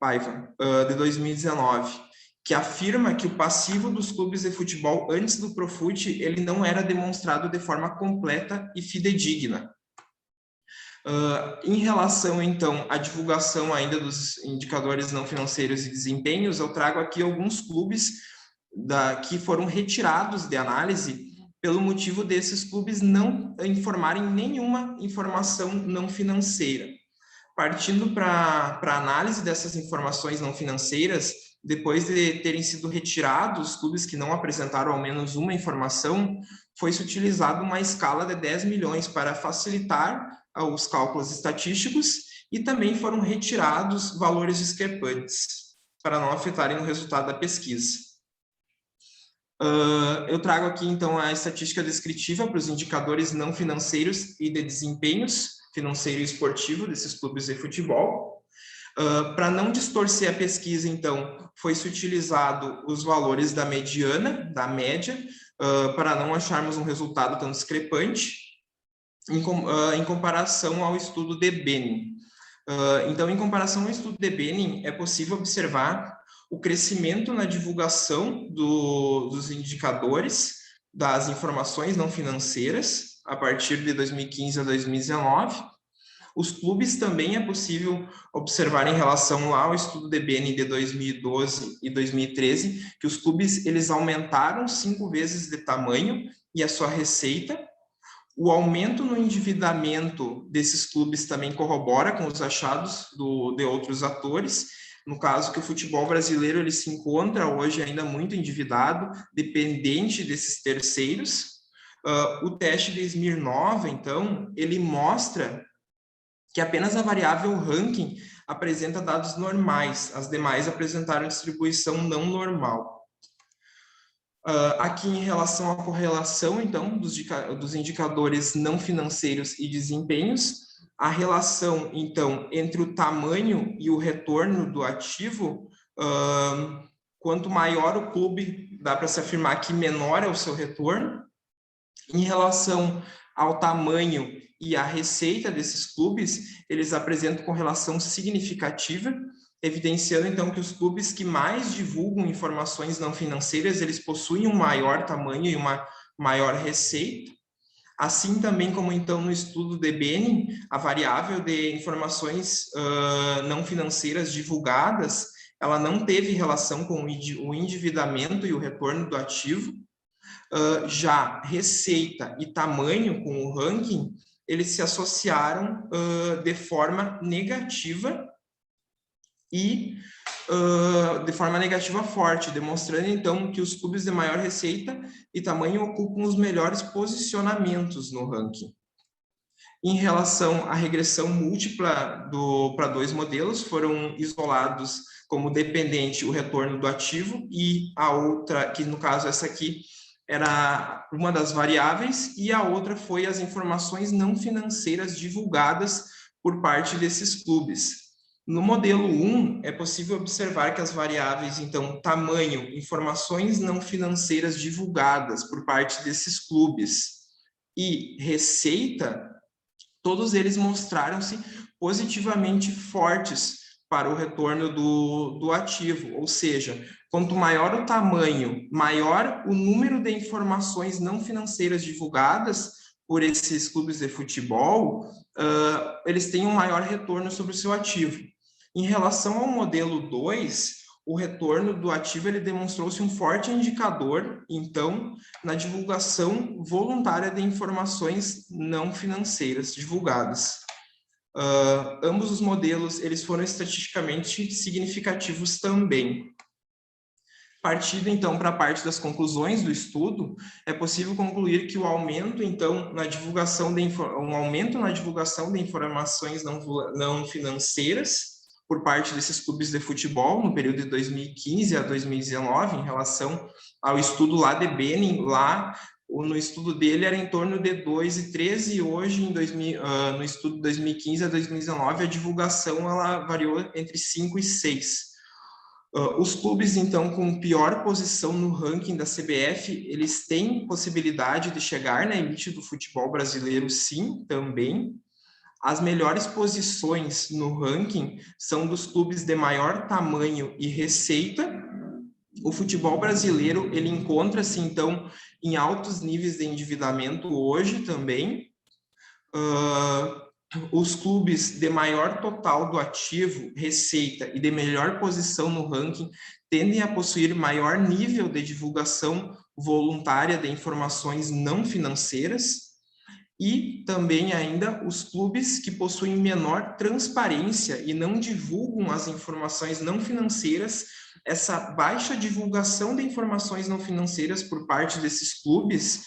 Paiva, de 2019, que afirma que o passivo dos clubes de futebol antes do Profut ele não era demonstrado de forma completa e fidedigna. Em relação, então, à divulgação ainda dos indicadores não financeiros e desempenhos, eu trago aqui alguns clubes que foram retirados de análise pelo motivo desses clubes não informarem nenhuma informação não financeira. Partindo para a análise dessas informações não financeiras, depois de terem sido retirados os clubes que não apresentaram ao menos uma informação, foi-se utilizado uma escala de 10 milhões para facilitar os cálculos estatísticos e também foram retirados valores discrepantes para não afetarem o resultado da pesquisa. Eu trago aqui, então, a estatística descritiva para os indicadores não financeiros e de desempenhos financeiro e esportivo desses clubes de futebol. Para não distorcer a pesquisa, então, foi-se utilizado os valores da mediana, da média, para não acharmos um resultado tão discrepante, em comparação ao estudo de Benning. Então, em comparação ao estudo de Benning, é possível observar o crescimento na divulgação dos indicadores, das informações não financeiras, a partir de 2015 a 2019. Os clubes também é possível observar em relação ao estudo de Benning de 2012 e 2013, que os clubes eles aumentaram 5 vezes de tamanho e a sua receita. O aumento no endividamento desses clubes também corrobora com os achados de outros atores. No caso que o futebol brasileiro ele se encontra hoje ainda muito endividado, dependente desses terceiros. O teste de Smirnov, então, ele mostra que apenas a variável ranking apresenta dados normais, as demais apresentaram distribuição não normal. Aqui em relação à correlação, então, dos indicadores não financeiros e desempenhos, a relação, então, entre o tamanho e o retorno do ativo, quanto maior o clube, dá para se afirmar que menor é o seu retorno. Em relação ao tamanho e à receita desses clubes, eles apresentam correlação significativa, evidenciando, então, que os clubes que mais divulgam informações não financeiras, eles possuem um maior tamanho e uma maior receita. Assim também como, então, no estudo de Benning, a variável de informações não financeiras divulgadas, ela não teve relação com o endividamento e o retorno do ativo. Já receita e tamanho com o ranking, eles se associaram de forma negativa e de forma negativa forte, demonstrando então que os clubes de maior receita e tamanho ocupam os melhores posicionamentos no ranking. Em relação à regressão múltipla para 2 modelos, foram isolados como dependente o retorno do ativo e a outra, que no caso essa aqui era uma das variáveis, e a outra foi as informações não financeiras divulgadas por parte desses clubes. No modelo 1, é possível observar que as variáveis, então, tamanho, informações não financeiras divulgadas por parte desses clubes e receita, todos eles mostraram-se positivamente fortes para o retorno do ativo, ou seja, quanto maior o tamanho, maior o número de informações não financeiras divulgadas por esses clubes de futebol, eles têm um maior retorno sobre o seu ativo. Em relação ao modelo 2, o retorno do ativo ele demonstrou-se um forte indicador, então, na divulgação voluntária de informações não financeiras divulgadas. Ambos os modelos eles foram estatisticamente significativos também. Partindo, então, para a parte das conclusões do estudo, é possível concluir que o aumento, então, na divulgação de informações não financeiras por parte desses clubes de futebol no período de 2015 a 2019, em relação ao estudo lá de Benning. Lá, no estudo dele, era em torno de 2,13, e hoje, no estudo de 2015 a 2019, a divulgação ela variou entre 5 e 6. Os clubes, então, com pior posição no ranking da CBF, eles têm possibilidade de chegar na elite do futebol brasileiro, sim, também. As melhores posições no ranking são dos clubes de maior tamanho e receita. O futebol brasileiro, ele encontra-se, então, em altos níveis de endividamento hoje também. Os clubes de maior total do ativo, receita e de melhor posição no ranking tendem a possuir maior nível de divulgação voluntária de informações não financeiras. E também ainda os clubes que possuem menor transparência e não divulgam as informações não financeiras. Essa baixa divulgação de informações não financeiras por parte desses clubes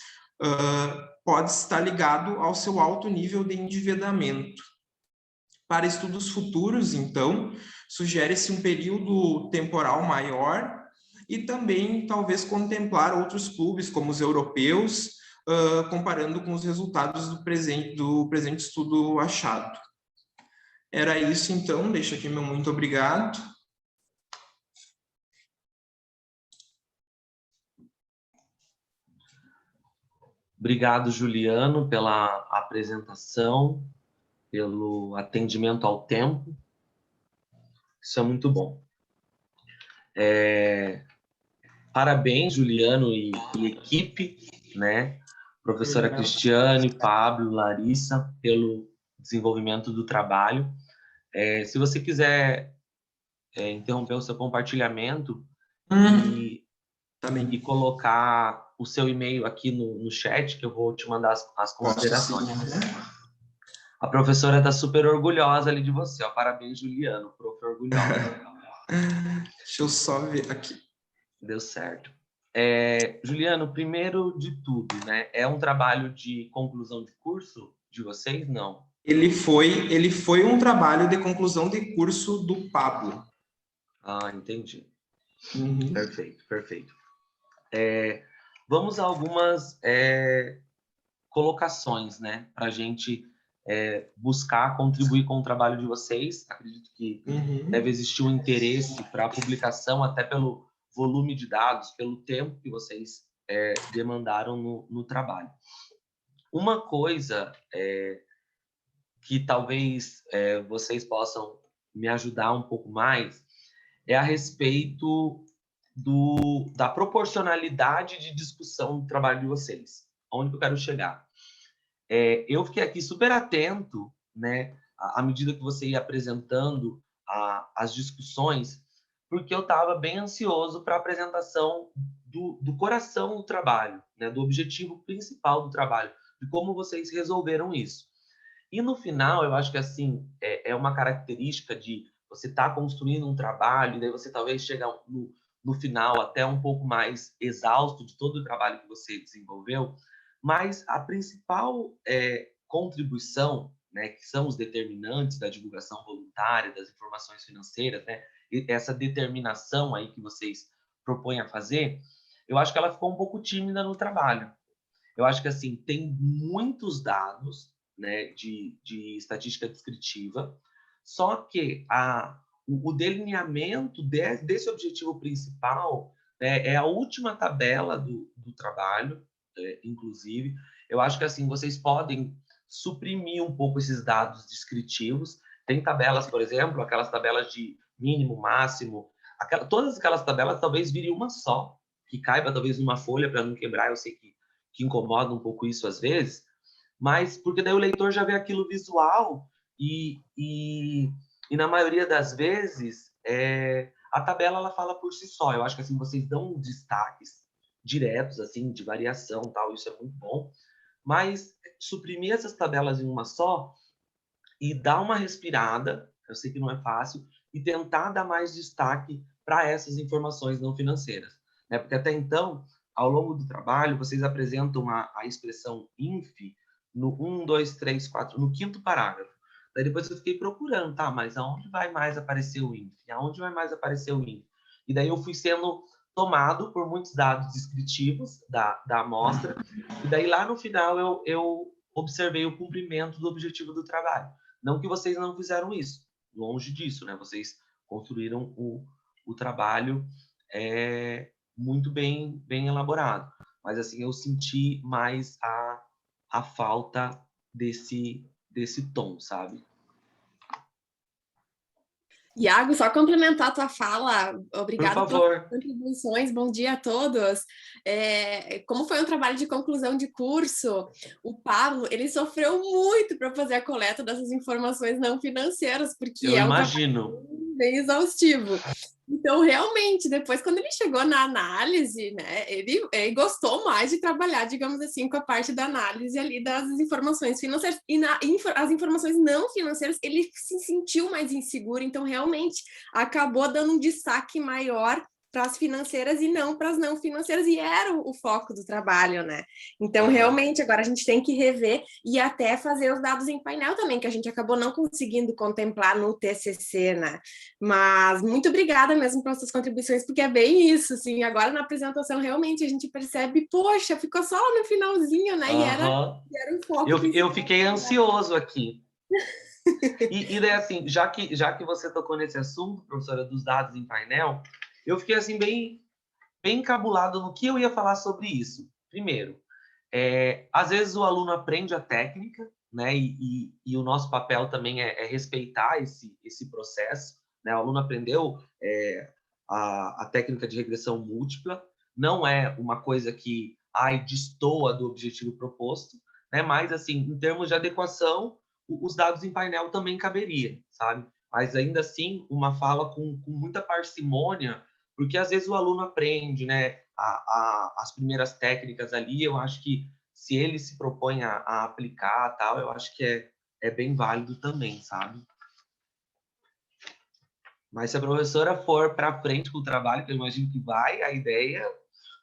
pode estar ligado ao seu alto nível de endividamento. Para estudos futuros, então, sugere-se um período temporal maior e também talvez contemplar outros clubes, como os europeus, comparando com os resultados do presente estudo achado. Era isso, então. Deixo aqui meu muito obrigado. Obrigado, Juliano, pela apresentação, pelo atendimento ao tempo. Isso é muito bom. Parabéns, Juliano e equipe, né? Professora Cristiane, Pablo, Larissa, pelo desenvolvimento do trabalho. Se você quiser interromper o seu compartilhamento e colocar o seu e-mail aqui no chat, que eu vou te mandar as considerações. A professora está super orgulhosa ali de você. Ó. Parabéns, Juliano, prof. Orgulhosa. Deixa eu só ver aqui. Deu certo. Juliano, primeiro de tudo, né? É um trabalho de conclusão de curso de vocês? Não. Ele foi um trabalho de conclusão de curso do Pablo. Ah, entendi. Uhum. Perfeito. Vamos a algumas colocações, né? Para a gente buscar contribuir com o trabalho de vocês. Acredito que deve existir um interesse para a publicação, até pelo volume de dados, pelo tempo que vocês demandaram no trabalho. Uma coisa que talvez vocês possam me ajudar um pouco mais é a respeito da proporcionalidade de discussão do trabalho de vocês. Onde que eu quero chegar? Eu fiquei aqui super atento, né, à medida que você ia apresentando as discussões, porque eu estava bem ansioso para a apresentação do coração do trabalho, né, do objetivo principal do trabalho, de como vocês resolveram isso. E no final, eu acho que assim é uma característica de você estar construindo um trabalho, e daí você talvez chega no final até um pouco mais exausto de todo o trabalho que você desenvolveu, mas a principal contribuição, né, que são os determinantes da divulgação voluntária, das informações financeiras, né, essa determinação aí que vocês propõem a fazer, eu acho que ela ficou um pouco tímida no trabalho. Eu acho que assim tem muitos dados, né, de estatística descritiva, só que o delineamento desse objetivo principal é a última tabela do trabalho, inclusive. Eu acho que assim vocês podem suprimir um pouco esses dados descritivos. Tem tabelas, por exemplo, aquelas tabelas de mínimo, máximo, todas aquelas tabelas talvez virem uma só, que caiba talvez numa folha para não quebrar. Eu sei que incomoda um pouco isso às vezes, mas porque daí o leitor já vê aquilo visual e na maioria das vezes a tabela ela fala por si só. Eu acho que assim vocês dão destaques diretos assim de variação, tal, isso é muito bom, mas suprimir essas tabelas em uma só e dar uma respirada, eu sei que não é fácil, e tentar dar mais destaque para essas informações não financeiras, né? Porque até então, ao longo do trabalho, vocês apresentam a expressão INF no 1, 2, 3, 4, no quinto parágrafo. Daí depois eu fiquei procurando, tá, mas aonde vai mais aparecer o índice? Aonde vai mais aparecer o índice? E daí eu fui sendo tomado por muitos dados descritivos da amostra, e daí lá no final eu observei o cumprimento do objetivo do trabalho. Não que vocês não fizeram isso, longe disso, né? Vocês construíram o trabalho muito bem elaborado. Mas, assim, eu senti mais a falta desse tom, sabe? Iago, só complementar a tua fala, Por obrigada pelas favor. contribuições, bom dia a todos. Como foi um trabalho de conclusão de curso, o Pablo, ele sofreu muito para fazer a coleta dessas informações não financeiras, porque Eu é um imagino. trabalho bem exaustivo. Então, realmente, depois, quando ele chegou na análise, né, ele gostou mais de trabalhar, digamos assim, com a parte da análise ali das informações financeiras. E as informações não financeiras, ele se sentiu mais inseguro, então, realmente, acabou dando um destaque maior para as financeiras e não para as não financeiras, e era o foco do trabalho, né? Então, realmente, agora a gente tem que rever e até fazer os dados em painel também, que a gente acabou não conseguindo contemplar no TCC, né? Mas muito obrigada mesmo pelas suas contribuições, porque é bem isso, assim, agora na apresentação realmente a gente percebe, poxa, ficou só no finalzinho, né? E era o foco. Eu fiquei ansioso aqui. E daí, assim, já que você tocou nesse assunto, professora, dos dados em painel, eu fiquei, assim, bem encabulado no que eu ia falar sobre isso. Primeiro, às vezes o aluno aprende a técnica, né? E o nosso papel também é respeitar esse processo, né? O aluno aprendeu a técnica de regressão múltipla, não é uma coisa que destoa do objetivo proposto, né? Mas, assim, em termos de adequação, os dados em painel também caberia, sabe? Mas, ainda assim, uma fala com muita parcimônia, porque às vezes o aluno aprende, né, as primeiras técnicas ali. Eu acho que se ele se propõe a aplicar tal, eu acho que é bem válido também, sabe? Mas se a professora for para frente com o trabalho, que eu imagino que vai, a ideia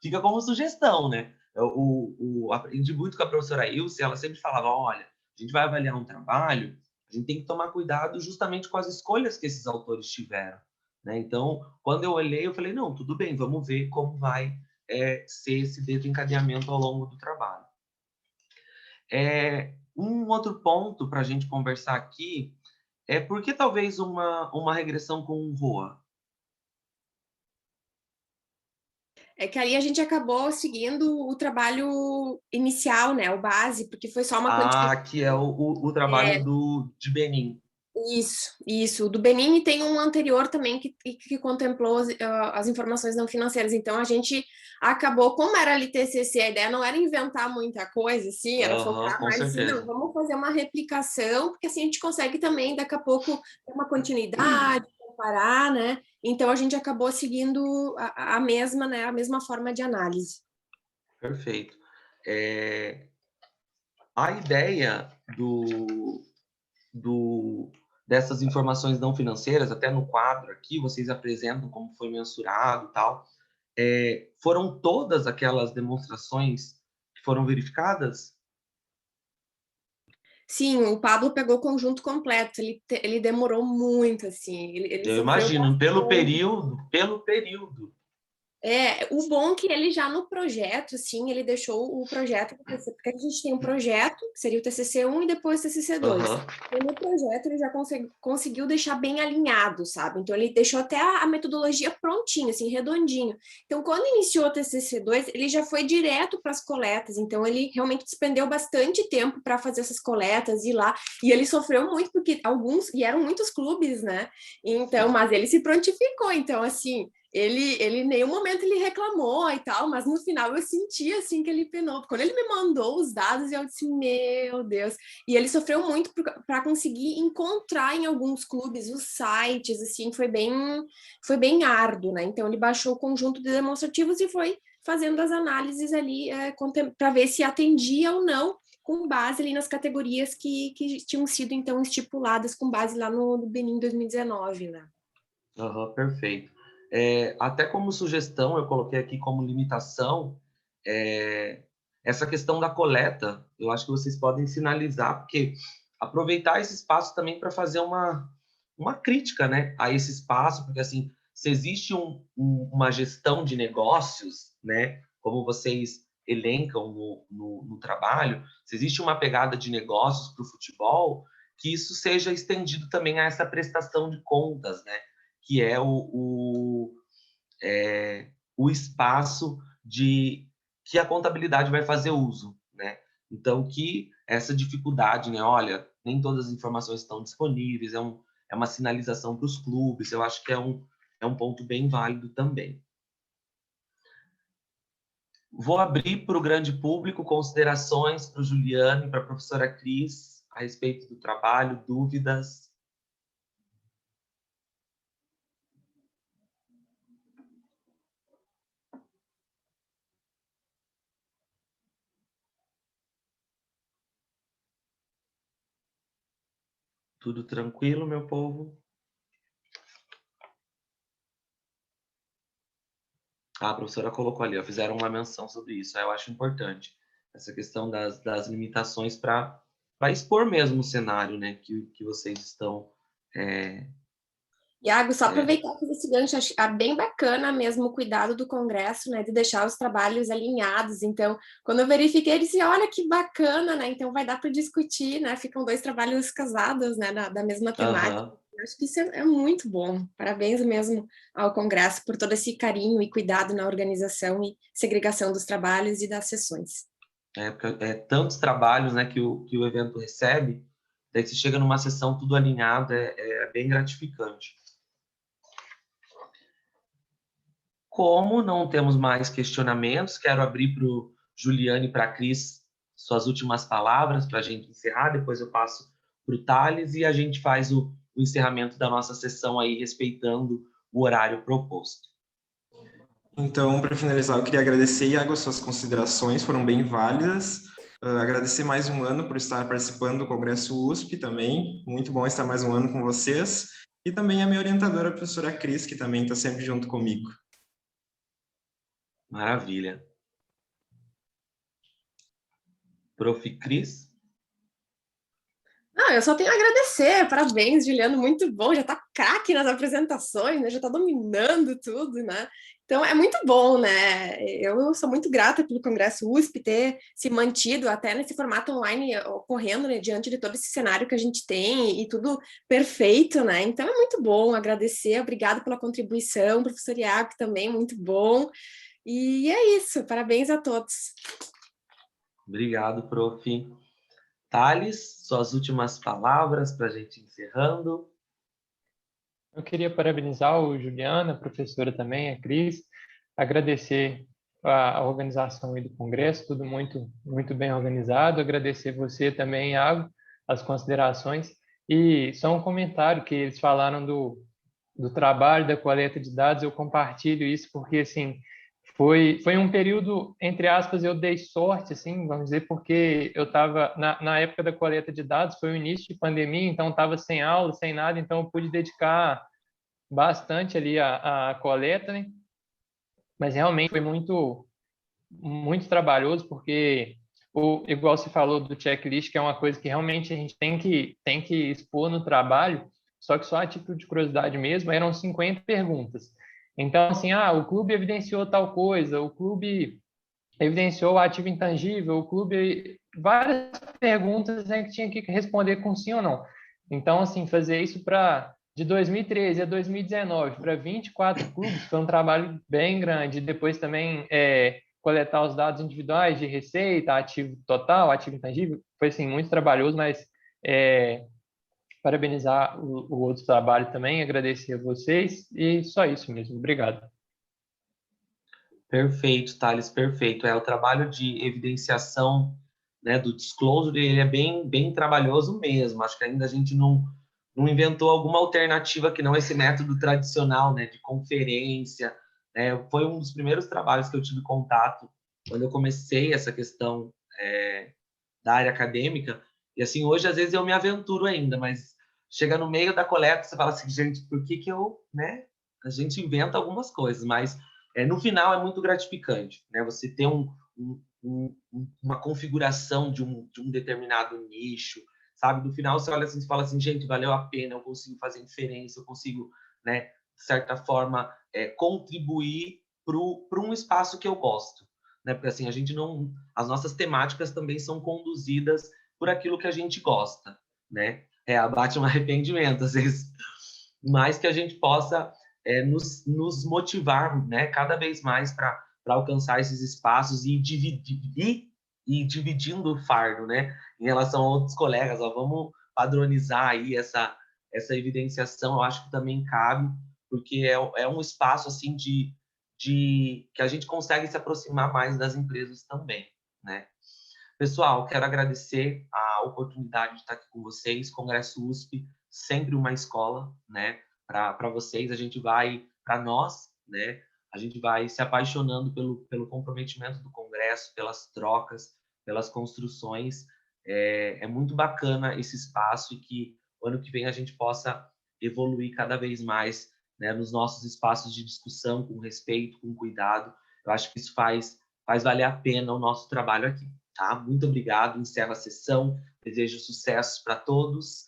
fica como sugestão, né? Eu aprendi muito com a professora Ilse, ela sempre falava, olha, a gente vai avaliar um trabalho, a gente tem que tomar cuidado justamente com as escolhas que esses autores tiveram, né? Então, quando eu olhei, eu falei, não, tudo bem, vamos ver como vai ser esse desencadeamento ao longo do trabalho. Um outro ponto para a gente conversar aqui é por que talvez uma regressão com um ROA? É que ali a gente acabou seguindo o trabalho inicial, né, o base, porque foi só uma quantificação. Que é o trabalho de Benin. Isso. Do Benin, e tem um anterior também que contemplou as informações não financeiras. Então, a gente acabou, como era ali TCC, a ideia não era inventar muita coisa, assim, era focar mais assim, não, vamos fazer uma replicação, porque assim a gente consegue também, daqui a pouco, ter uma continuidade, comparar, né? Então, a gente acabou seguindo a mesma, né, a mesma forma de análise. Perfeito. A ideia dessas informações não financeiras, até no quadro aqui, vocês apresentam como foi mensurado e tal, foram todas aquelas demonstrações que foram verificadas? Sim, o Pablo pegou o conjunto completo, ele demorou muito, assim, ele Eu sofreu imagino, pelo bastante. período. O bom que ele já no projeto, assim, ele deixou o projeto, porque a gente tem um projeto, que seria o TCC1 e depois o TCC2. E no projeto ele já conseguiu deixar bem alinhado, sabe? Então ele deixou até a metodologia prontinha, assim, redondinho. Então quando iniciou o TCC2, ele já foi direto para as coletas, então ele realmente despendeu bastante tempo para fazer essas coletas, ir lá, e ele sofreu muito, porque e eram muitos clubes, né? Então, mas ele se prontificou, então, assim, ele em nenhum momento ele reclamou e tal, mas no final eu senti assim que ele penou. Quando ele me mandou os dados, eu disse, meu Deus. E ele sofreu muito para conseguir encontrar em alguns clubes os sites, assim, foi bem árduo, né? Então ele baixou o conjunto de demonstrativos e foi fazendo as análises ali para ver se atendia ou não, com base ali nas categorias que tinham sido então estipuladas com base lá no Benin 2019, né? Perfeito. Até como sugestão, eu coloquei aqui como limitação essa questão da coleta. Eu acho que vocês podem sinalizar, porque aproveitar esse espaço também para fazer uma crítica, né, a esse espaço, porque assim, se existe uma gestão de negócios, né, como vocês elencam no trabalho, se existe uma pegada de negócios para o futebol, que isso seja estendido também a essa prestação de contas, né, que é o espaço de que a contabilidade vai fazer uso, né? Então, que essa dificuldade, né? Olha, nem todas as informações estão disponíveis, é uma sinalização para os clubes, eu acho que é um ponto bem válido também. Vou abrir para o grande público considerações para o Juliano e para a professora Cris a respeito do trabalho, dúvidas. Tudo tranquilo, meu povo? A professora colocou ali, ó, fizeram uma menção sobre isso. Eu acho importante essa questão das limitações para expor mesmo o cenário, né, que vocês estão... Iago, só aproveitar que esse gancho, acho bem bacana mesmo o cuidado do Congresso, né, de deixar os trabalhos alinhados. Então, quando eu verifiquei, eu disse, olha que bacana, né, então vai dar para discutir, né, ficam 2 trabalhos casados, né, da mesma temática. Eu acho que isso é muito bom. Parabéns mesmo ao Congresso por todo esse carinho e cuidado na organização e segregação dos trabalhos e das sessões. Porque tantos trabalhos, né, que o evento recebe, daí você chega numa sessão tudo alinhado, é bem gratificante. Como não temos mais questionamentos, quero abrir para o Juliano e para a Cris suas últimas palavras para a gente encerrar, depois eu passo para o Thales e a gente faz o encerramento da nossa sessão aí, respeitando o horário proposto. Então, para finalizar, eu queria agradecer, Iago, as suas considerações foram bem válidas. Agradecer mais um ano por estar participando do Congresso USP também. Muito bom estar mais um ano com vocês. E também a minha orientadora, a professora Cris, que também está sempre junto comigo. Maravilha. Prof. Cris? Não, eu só tenho a agradecer. Parabéns, Juliano, muito bom. Já tá craque nas apresentações, né? Já tá dominando tudo, né? Então, é muito bom, né? Eu sou muito grata pelo Congresso USP ter se mantido até nesse formato online ocorrendo, né? Diante de todo esse cenário que a gente tem e tudo perfeito, né? Então, é muito bom agradecer. Obrigada pela contribuição, professor Iago, também, muito bom. E é isso. Parabéns a todos. Obrigado, prof. Thales, suas últimas palavras para a gente encerrando. Eu queria parabenizar o Juliana, a professora também, a Cris, agradecer a organização do Congresso, tudo muito, muito bem organizado, agradecer você também, Iago, as considerações, e só um comentário que eles falaram do trabalho, da coleta de dados, eu compartilho isso porque, assim, foi um período, entre aspas, eu dei sorte, assim, vamos dizer, porque eu estava, na época da coleta de dados, foi o início de pandemia, então estava sem aula, sem nada, então eu pude dedicar bastante ali a coleta, né? Mas realmente foi muito, muito trabalhoso, porque, igual você falou do checklist, que é uma coisa que realmente a gente tem que expor no trabalho, só que só a título de curiosidade mesmo, eram 50 perguntas. Então, assim, o clube evidenciou tal coisa, o clube evidenciou o ativo intangível, o clube... Várias perguntas, né, que tinha que responder com sim ou não. Então, assim, fazer isso de 2013 a 2019 para 24 clubes foi um trabalho bem grande. Depois também coletar os dados individuais de receita, ativo total, ativo intangível, foi, assim, muito trabalhoso, mas parabenizar o outro trabalho também, agradecer a vocês e só isso mesmo. Obrigado. Perfeito, Thales, perfeito. O trabalho de evidenciação, né, do disclosure, ele é bem, bem trabalhoso mesmo. Acho que ainda a gente não inventou alguma alternativa que não esse método tradicional, né, de conferência. Né? Foi um dos primeiros trabalhos que eu tive contato quando eu comecei essa questão da área acadêmica. E assim, hoje às vezes eu me aventuro ainda, mas chega no meio da coleta, você fala assim, gente, por que eu, né? A gente inventa algumas coisas, mas no final é muito gratificante, né? Você ter uma configuração de um determinado nicho, sabe? No final, você olha assim e fala assim, gente, valeu a pena, eu consigo fazer diferença, eu consigo, né, de certa forma, contribuir para um espaço que eu gosto, né? Porque assim, a gente não... As nossas temáticas também são conduzidas por aquilo que a gente gosta, né? Abate um arrependimento, às vezes. Mas que a gente possa nos motivar, né, cada vez mais para alcançar esses espaços e dividindo o fardo, né, em relação a outros colegas. Ó, vamos padronizar aí essa evidenciação, eu acho que também cabe, porque é um espaço assim de que a gente consegue se aproximar mais das empresas também, né? Pessoal, quero agradecer a oportunidade de estar aqui com vocês. Congresso USP, sempre uma escola, né? Para vocês, a gente vai, para nós, né? A gente vai se apaixonando pelo comprometimento do Congresso, pelas trocas, pelas construções. É muito bacana esse espaço e que o ano que vem a gente possa evoluir cada vez mais, né, nos nossos espaços de discussão, com respeito, com cuidado. Eu acho que isso faz valer a pena o nosso trabalho aqui. Tá? Muito obrigado, encerro a sessão, desejo sucessos para todos